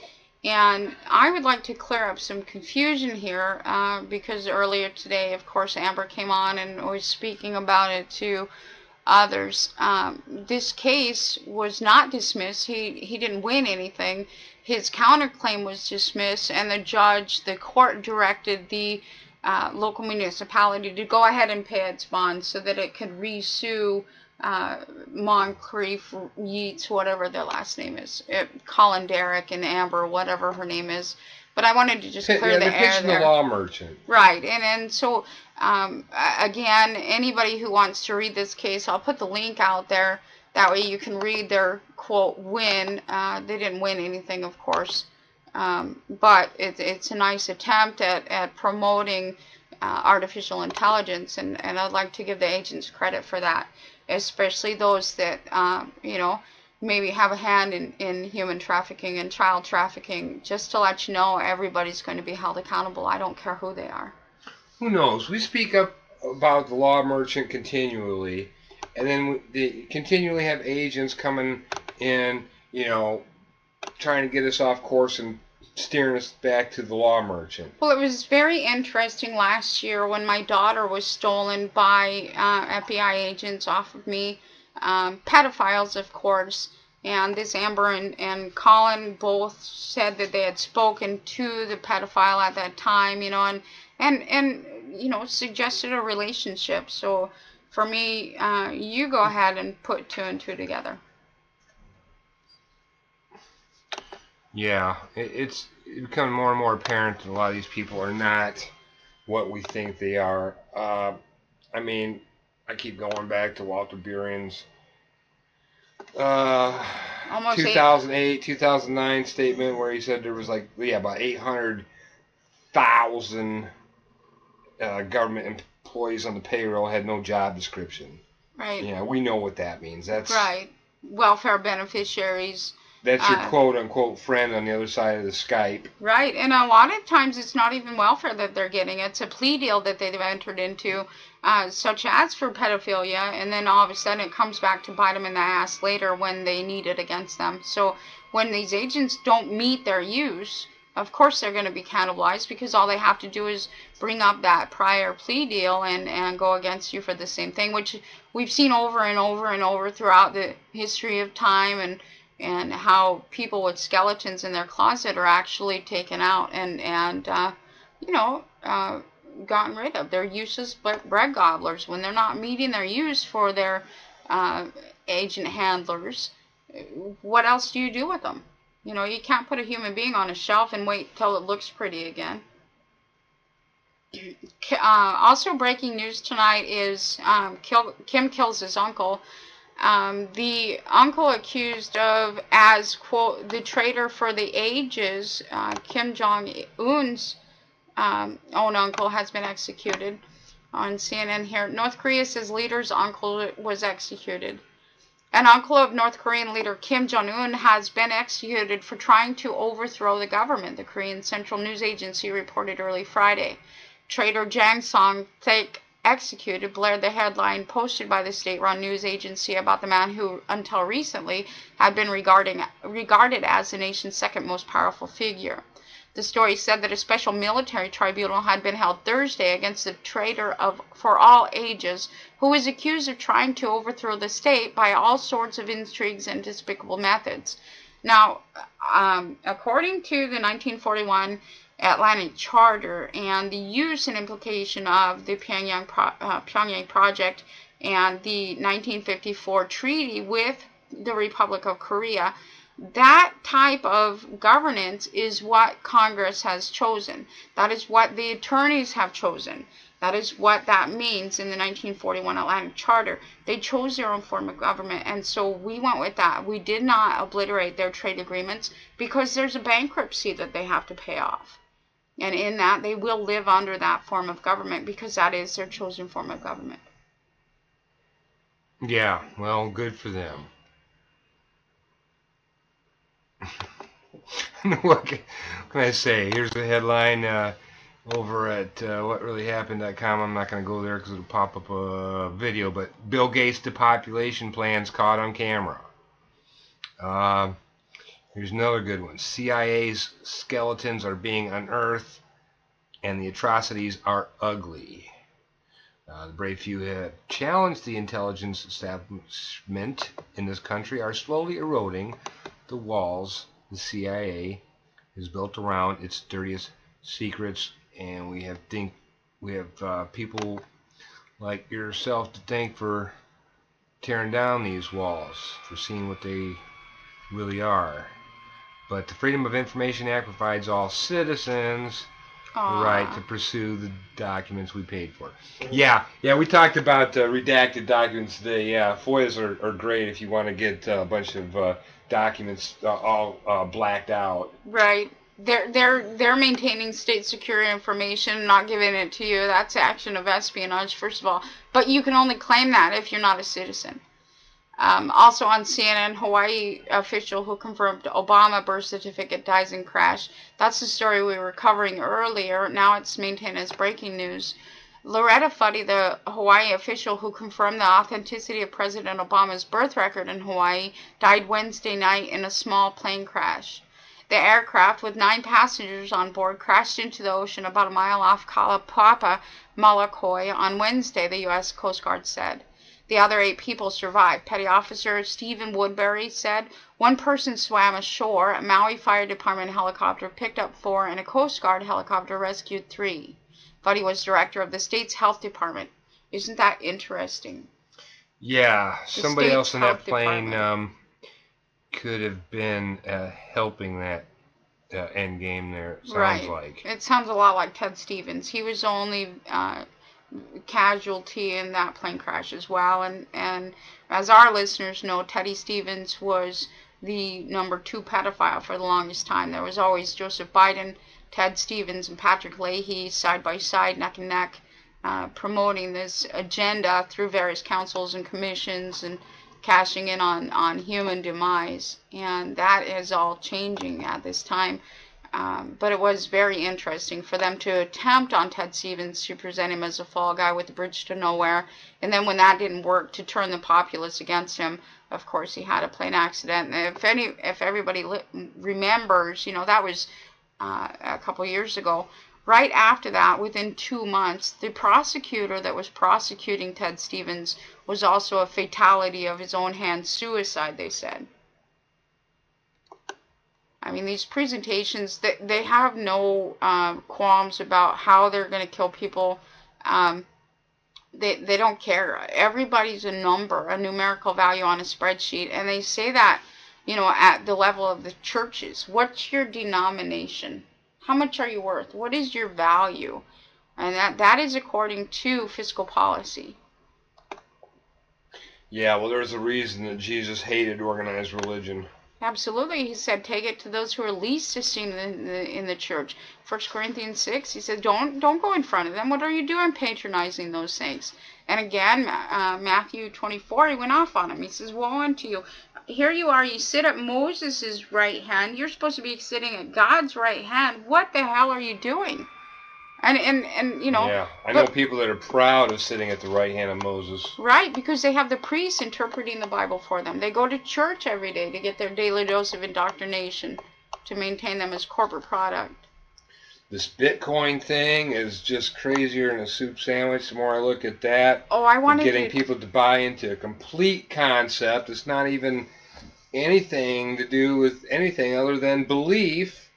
And I would like to clear up some confusion here because earlier today, of course, Amber came on and was speaking about it to others. This case was not dismissed. He didn't win anything. His counterclaim was dismissed, and the court directed the local municipality to go ahead and pay its bond so that it could re-sue Moncrief Yates, whatever their last name is, Colin Derrick and Amber, whatever her name is. But I wanted to just clear the air there. The law merchant. Right, and so again, anybody who wants to read this case, I'll put the link out there. That way you can read their quote win. They didn't win anything, of course, but it's a nice attempt at promoting artificial intelligence, and I'd like to give the agents credit for that, especially those that maybe have a hand in human trafficking and child trafficking. Just to let you know, everybody's going to be held accountable. I don't care who they are. Who knows? We speak up about the law merchant continually, and then they continually have agents coming in, trying to get us off course and steering us back to the law merchant. Well, it was very interesting last year when my daughter was stolen by FBI agents off of me pedophiles, of course. And this Amber and Colin both said that they had spoken to the pedophile at that time, and suggested a relationship. So for me, you go ahead and put 2 and 2 together. Yeah, it's becoming more and more apparent that a lot of these people are not what we think they are. I mean, I keep going back to Walter Burion's 2008, 2009 statement where he said there was about 800,000 government employees on the payroll had no job description. Right. Yeah, we know what that means. That's right. Welfare beneficiaries. That's your quote-unquote friend on the other side of the Skype. Right, and a lot of times it's not even welfare that they're getting. It's a plea deal that they've entered into, such as for pedophilia, and then all of a sudden it comes back to bite them in the ass later when they need it against them. So when these agents don't meet their use, of course they're going to be cannibalized because all they have to do is bring up that prior plea deal and go against you for the same thing, which we've seen over and over and over throughout the history of time, and how people with skeletons in their closet are actually taken out and gotten rid of. They're useless bread gobblers. When they're not meeting their use for their agent handlers, what else do you do with them? You can't put a human being on a shelf and wait till it looks pretty again. Also breaking news tonight is Kim kills his uncle. The uncle accused of as, quote, the traitor for the ages, Kim Jong-un's own uncle has been executed. On CNN here, North Korea says leader's uncle was executed. An uncle of North Korean leader Kim Jong-un has been executed for trying to overthrow the government, the Korean Central News Agency reported early Friday. Traitor Jang Song-taek executed blared the headline posted by the state-run news agency about the man who, until recently, had been regarded as the nation's second most powerful figure. The story said that a special military tribunal had been held Thursday against the traitor for all ages, who was accused of trying to overthrow the state by all sorts of intrigues and despicable methods. Now, according to the 1941 Atlantic Charter and the use and implication of the Pyongyang Project and the 1954 treaty with the Republic of Korea, that type of governance is what Congress has chosen. That is what the attorneys have chosen. That is what that means in the 1941 Atlantic Charter. They chose their own form of government, and so we went with that. We did not obliterate their trade agreements because there's a bankruptcy that they have to pay off. And in that, they will live under that form of government because that is their chosen form of government. Yeah, well, good for them. What can I say? Here's the headline over at whatreallyhappened.com. I'm not going to go there because it'll pop up a video, but Bill Gates' depopulation plans caught on camera. Here's another good one. CIA's skeletons are being unearthed, and the atrocities are ugly. The brave few who have challenged the intelligence establishment in this country are slowly eroding the walls the CIA is built around its dirtiest secrets, and we have people like yourself to thank for tearing down these walls, for seeing what they really are. But the Freedom of Information Act provides all citizens the right to pursue the documents we paid for. Yeah, we talked about redacted documents today. Yeah, FOIAs are great if you want to get a bunch of documents all blacked out. Right. They're maintaining state security information, not giving it to you. That's action of espionage, first of all. But you can only claim that if you're not a citizen. Also on CNN, Hawaii official who confirmed Obama birth certificate dies in crash. That's the story we were covering earlier. Now it's maintained as breaking news. Loretta Fuddy, the Hawaii official who confirmed the authenticity of President Obama's birth record in Hawaii, died Wednesday night in a small plane crash. The aircraft, with 9 passengers on board, crashed into the ocean about a mile off Kalapapa, Molokai on Wednesday, the U.S. Coast Guard said. The other 8 people survived. Petty Officer Stephen Woodbury said, one person swam ashore. A Maui Fire Department helicopter picked up 4, and a Coast Guard helicopter rescued 3. But he was director of the state's health department. Isn't that interesting? Yeah, somebody else in that plane could have been helping that end game there, it sounds like. It sounds a lot like Ted Stevens. He was the only casualty in that plane crash as well. And as our listeners know, Teddy Stevens was the number 2 pedophile for the longest time. There was always Joseph Biden, Ted Stevens, and Patrick Leahy side by side, neck and neck, promoting this agenda through various councils and commissions and cashing in on human demise. And that is all changing at this time. But it was very interesting for them to attempt on Ted Stevens to present him as a fall guy with a bridge to nowhere. And then when that didn't work, to turn the populace against him. Of course, he had a plane accident. And if everybody remembers, that was a couple years ago. Right after that, within 2 months, the prosecutor that was prosecuting Ted Stevens was also a fatality of his own hand, suicide, they said. I mean, these presentations, they have no qualms about how they're going to kill people. They don't care. Everybody's a number, a numerical value on a spreadsheet. And they say that, at the level of the churches. What's your denomination? How much are you worth? What is your value? And that is according to fiscal policy. Yeah, well, there's a reason that Jesus hated organized religion. Absolutely. He said, take it to those who are least esteemed in the church. 1 Corinthians 6, he said, don't go in front of them. What are you doing patronizing those things? And again, Matthew 24, he went off on him. He says, woe unto you. Here you are, you sit at Moses' right hand. You're supposed to be sitting at God's right hand. What the hell are you doing? And Yeah, I know people that are proud of sitting at the right hand of Moses. Right, because they have the priests interpreting the Bible for them. They go to church every day to get their daily dose of indoctrination to maintain them as corporate product. This Bitcoin thing is just crazier than a soup sandwich. The more I look at that, getting people to buy into a complete concept. It's not even anything to do with anything other than belief,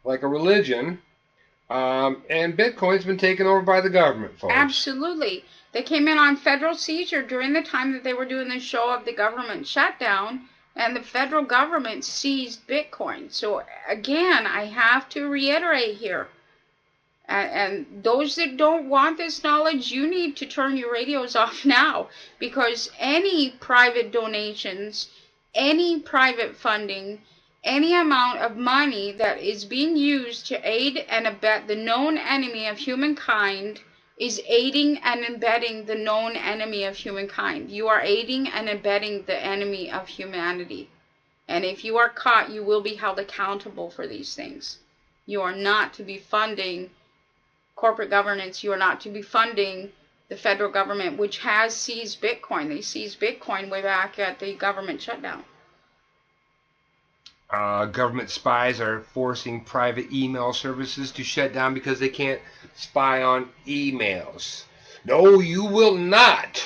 like a religion. And Bitcoin's been taken over by the government, folks. Absolutely. They came in on federal seizure during the time that they were doing the show of the government shutdown, and the federal government seized Bitcoin. So, again, I have to reiterate here, and those that don't want this knowledge, you need to turn your radios off now, because any private donations, any private funding, any amount of money that is being used to aid and abet the known enemy of humankind is aiding and abetting the known enemy of humankind. You are aiding and abetting the enemy of humanity. And if you are caught, you will be held accountable for these things. You are not to be funding corporate governance. You are not to be funding the federal government, which has seized Bitcoin. They seized Bitcoin way back at the government shutdown. Government spies are forcing private email services to shut down because they can't spy on emails. No, you will not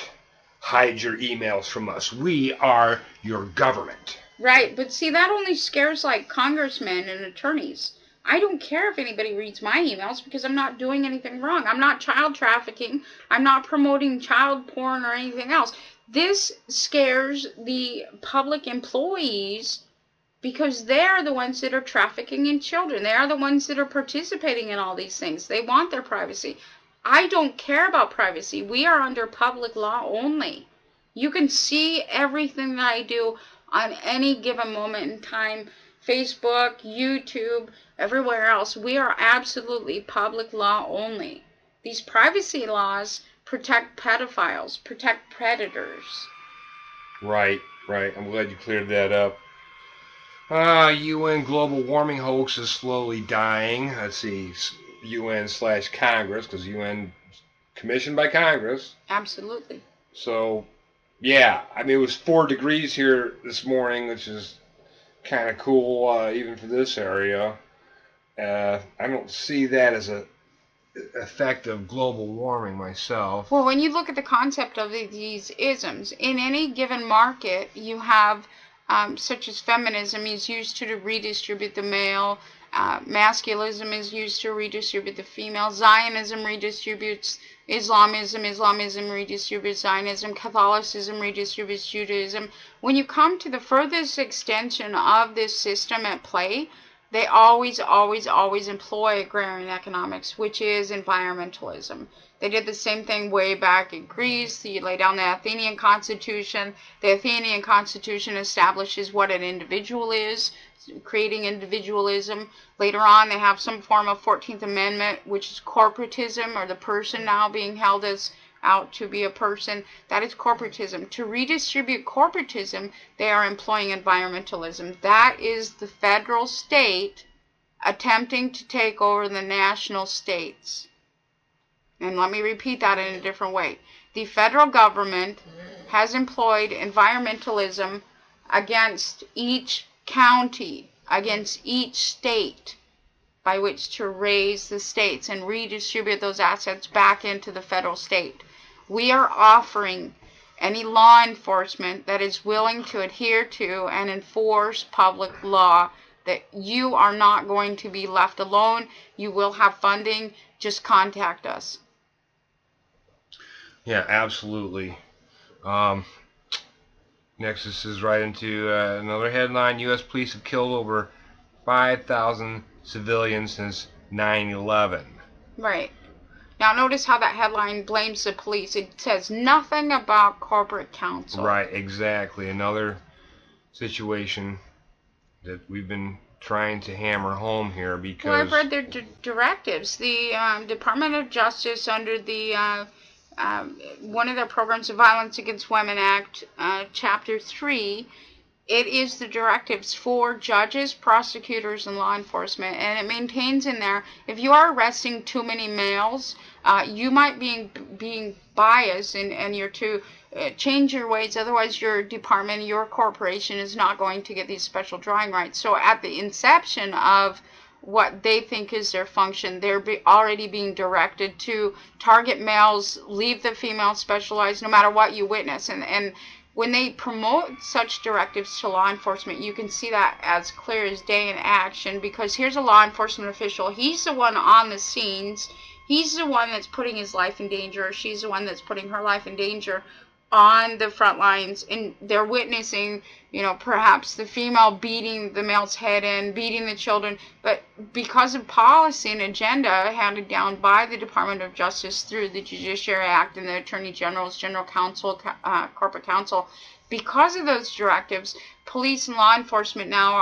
hide your emails from us. We are your government. Right, but see, that only scares like congressmen and attorneys. I don't care if anybody reads my emails because I'm not doing anything wrong. I'm not child trafficking. I'm not promoting child porn or anything else. This scares the public employees because they're the ones that are trafficking in children. They are the ones that are participating in all these things. They want their privacy. I don't care about privacy. We are under public law only. You can see everything that I do on any given moment in time. Facebook, YouTube, everywhere else. We are absolutely public law only. These privacy laws protect pedophiles, protect predators. Right. I'm glad you cleared that up. UN global warming hoax is slowly dying. Let's see, UN/Congress, because UN commissioned by Congress. Absolutely. So, yeah, I mean, it was 4 degrees here this morning, which is kind of cool, even for this area. I don't see that as a effect of global warming myself. Well, when you look at the concept of these isms, in any given market, you have such as feminism is used to redistribute the male, masculism is used to redistribute the female, Zionism redistributes Islamism, Islamism redistributes Zionism, Catholicism redistributes Judaism. When you come to the furthest extension of this system at play, they always employ agrarian economics, which is environmentalism. They did the same thing way back in Greece. You lay down the Athenian Constitution. The Athenian Constitution establishes what an individual is, creating individualism. Later on, they have some form of 14th Amendment, which is corporatism, or the person now being held as out to be a person. That is corporatism. To redistribute corporatism, they are employing environmentalism. That is the federal state attempting to take over the national states. And let me repeat that in a different way. The federal government has employed environmentalism against each county, against each state, by which to raise the states and redistribute those assets back into the federal state. We are offering any law enforcement that is willing to adhere to and enforce public law that you are not going to be left alone. You will have funding. Just contact us. Yeah, absolutely. Next, this is right into another headline. U.S. police have killed over 5,000 civilians since 9/11. Right. Now notice how that headline blames the police. It says nothing about corporate counsel. Right, exactly. Another situation that we've been trying to hammer home here because... Well, I've read their directives. The Department of Justice, under the one of their programs, the Violence Against Women Act, Chapter 3, it is the directives for judges, prosecutors, and law enforcement. And it maintains in there, if you are arresting too many males, you might be being biased, and you're to change your ways. Otherwise, your department, your corporation is not going to get these special drawing rights. So at the inception of what they think is their function, they're already being directed to target males, leave the female specialized, no matter what you witness. And when they promote such directives to law enforcement, you can see that as clear as day in action, because here's a law enforcement official. He's the one on the scenes. He's the one that's putting his life in danger. She's the one that's putting her life in danger on the front lines, and they're witnessing, perhaps the female beating the male's head in, beating the children. But because of policy and agenda handed down by the Department of Justice through the Judiciary Act and the Attorney General's General Counsel, Corporate Counsel, because of those directives, police and law enforcement now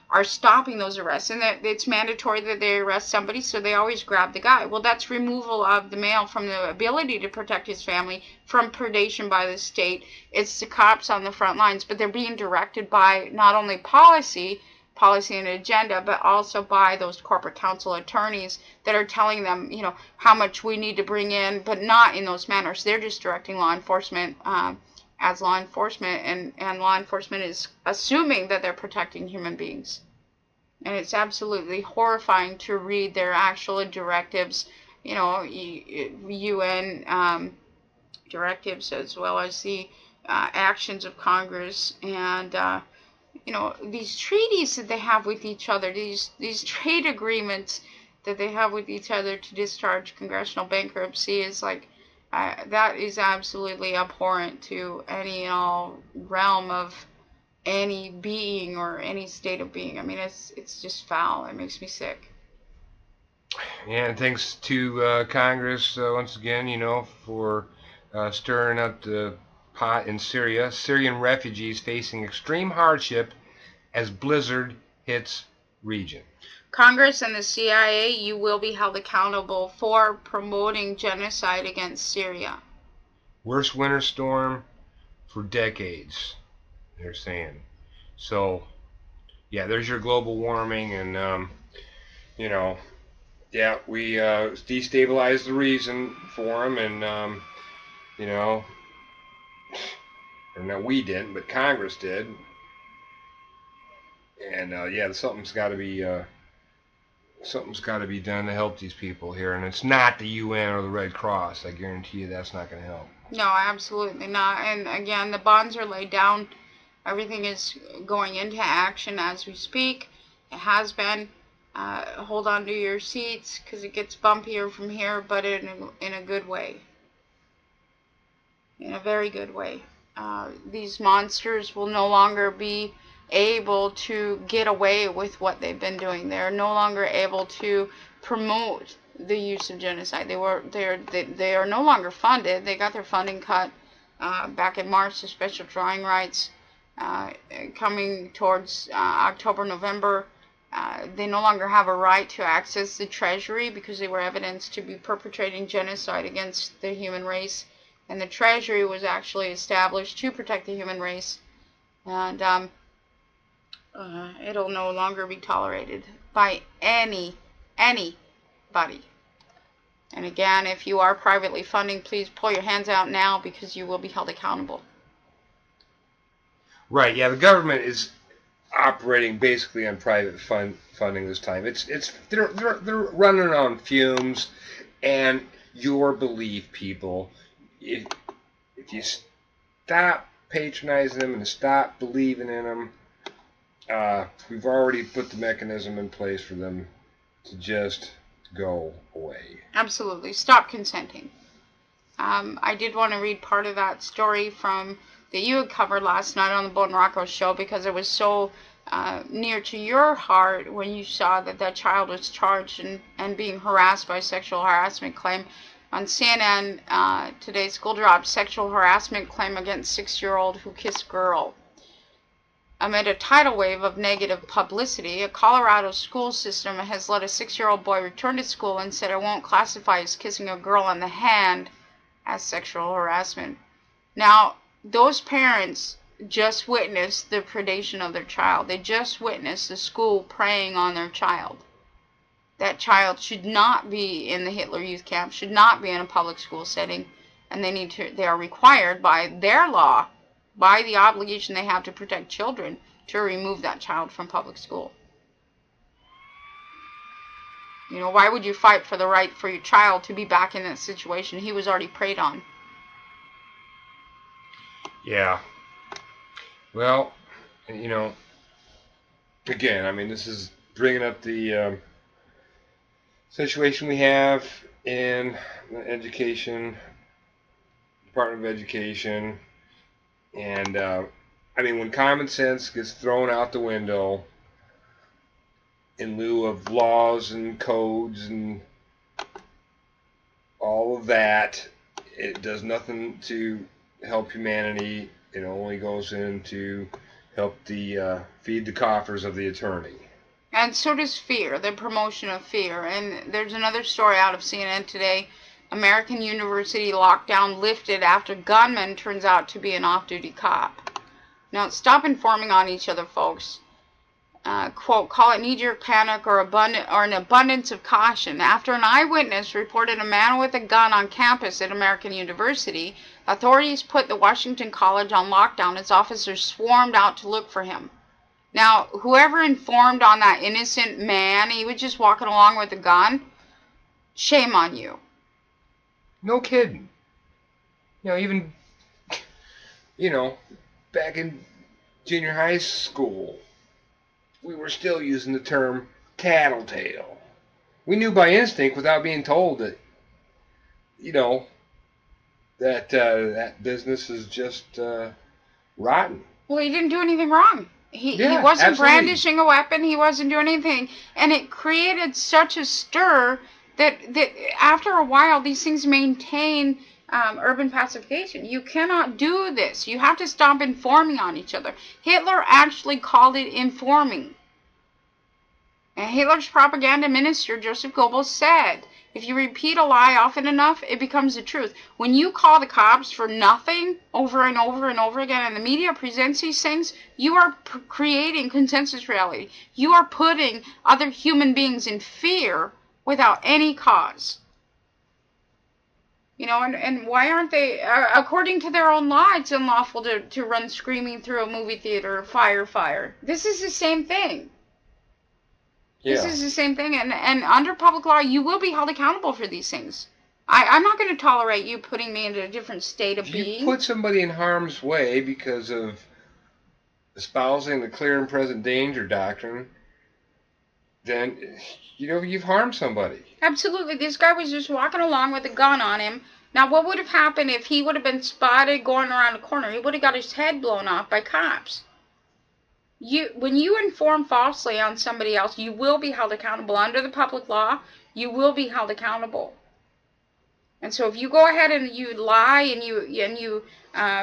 are stopping those arrests, and that it's mandatory that they arrest somebody, so they always grab the guy. Well, that's removal of the male from the ability to protect his family from predation by the state. It's the cops on the front lines, but they're being directed by not only policy and agenda, but also by those corporate counsel attorneys that are telling them, how much we need to bring in, but not in those manners. They're just directing law enforcement as law enforcement, and law enforcement is assuming that they're protecting human beings. And it's absolutely horrifying to read their actual directives, UN directives, as well as the actions of Congress, and these treaties that they have with each other, these trade agreements that they have with each other to discharge congressional bankruptcy is like, that is absolutely abhorrent to any and all realm of any being or any state of being. I mean, it's just foul. It makes me sick. Yeah, and thanks to Congress once again, for stirring up the pot in Syria. Syrian refugees facing extreme hardship as blizzard hits region. Congress and the CIA, you will be held accountable for promoting genocide against Syria. Worst winter storm for decades, they're saying. So, yeah, there's your global warming, and, we destabilized the reason for them, and, or no, we didn't, but Congress did. And, something's got to be something's got to be done to help these people here, and it's not the UN or the Red Cross. I guarantee you that's not going to help. No, absolutely not. And again, the bonds are laid down. Everything is going into action as we speak. It has been. Hold on to your seats because it gets bumpier from here, but in a good way. In a very good way. These monsters will no longer be able to get away with what they've been doing. They're no longer able to promote the use of genocide. They are no longer funded. They got their funding cut back in March. The special drawing rights coming towards October, November. They no longer have a right to access the treasury because they were evidenced to be perpetrating genocide against the human race. And the treasury was actually established to protect the human race. And it'll no longer be tolerated by anybody. And again, if you are privately funding, please pull your hands out now because you will be held accountable. Right, yeah, the government is operating basically on private funding this time. They're running on fumes, and your belief, people, if you stop patronizing them and stop believing in them, we've already put the mechanism in place for them to just go away. Absolutely. Stop consenting. I did want to read part of that story that you had covered last night on the Bo and Rocko show because it was so near to your heart when you saw that child was charged and being harassed by a sexual harassment claim. On CNN today, school dropped sexual harassment claim against 6-year-old who kissed girl. Amid a tidal wave of negative publicity, a Colorado school system has let a 6-year-old boy return to school and said it won't classify as kissing a girl on the hand as sexual harassment. Now, those parents just witnessed the predation of their child. They just witnessed the school preying on their child. That child should not be in the Hitler Youth Camp, should not be in a public school setting, and they are required by their law, by the obligation they have to protect children, to remove that child from public school. You know, why would you fight for the right for your child to be back in that situation? He was already preyed on. Yeah. Well, you know, again, I mean, this is bringing up the situation we have in the education, Department of Education, and I mean, when common sense gets thrown out the window in lieu of laws and codes and all of that, it does nothing to help humanity. It only goes in to help feed the coffers of the attorney. And so does fear, the promotion of fear. And there's another story out of CNN today. American University lockdown lifted after gunman turns out to be an off-duty cop. Now, stop informing on each other, folks. Quote, call it knee-jerk panic or an abundance of caution. After an eyewitness reported a man with a gun on campus at American University, authorities put the Washington College on lockdown as officers swarmed out to look for him. Now, whoever informed on that innocent man, he was just walking along with a gun, shame on you. No kidding. Even, back in junior high school, we were still using the term tattletale. We knew by instinct without being told that, that business is just rotten. Well, he didn't do anything wrong. He wasn't absolutely brandishing a weapon. He wasn't doing anything. And it created such a stir that after a while, these things maintain urban pacification. You cannot do this. You have to stop informing on each other. Hitler actually called it informing. And Hitler's propaganda minister, Joseph Goebbels, said, if you repeat a lie often enough, it becomes the truth. When you call the cops for nothing over and over and over again, and the media presents these things, you are creating consensus reality. You are putting other human beings in fear without any cause. And why aren't they, according to their own law, it's unlawful to run screaming through a movie theater or fire. This is the same thing. This is the same thing, and under public law, you will be held accountable for these things. I'm not going to tolerate you putting me into a different state of being. If you put somebody in harm's way because of espousing the clear and present danger doctrine, then, you've harmed somebody. Absolutely. This guy was just walking along with a gun on him. Now, what would have happened if he would have been spotted going around a corner? He would have got his head blown off by cops. When you inform falsely on somebody else, you will be held accountable. Under the public law, you will be held accountable. And so if you go ahead and you lie and you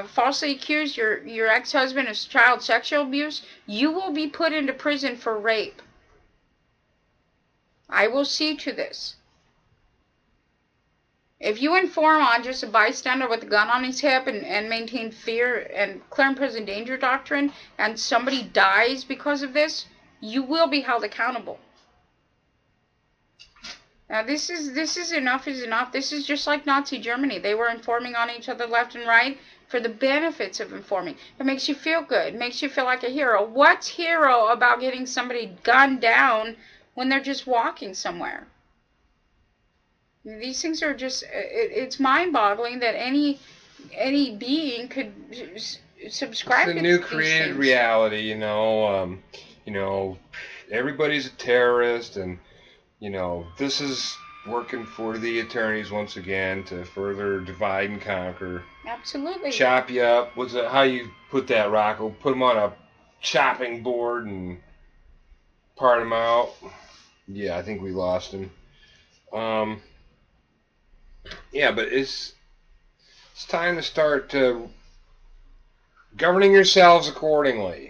falsely accuse your ex-husband of child sexual abuse, you will be put into prison for rape. I will see to this. If you inform on just a bystander with a gun on his hip and maintain fear and clear and present danger doctrine, and somebody dies because of this, you will be held accountable. Now this is enough is enough. This is just like Nazi Germany. They were informing on each other left and right for the benefits of informing. It makes you feel good. It makes you feel like a hero. What's hero about getting somebody gunned down when they're just walking somewhere? These things are just, it's mind-boggling that any being could subscribe to these things. It's a new created reality, everybody's a terrorist, and, this is working for the attorneys once again to further divide and conquer. Absolutely. Chop you up. What's that? How you put that, Rocko? Put them on a chopping board and part them out. Yeah, I think we lost him. Yeah, but it's time to start governing yourselves accordingly.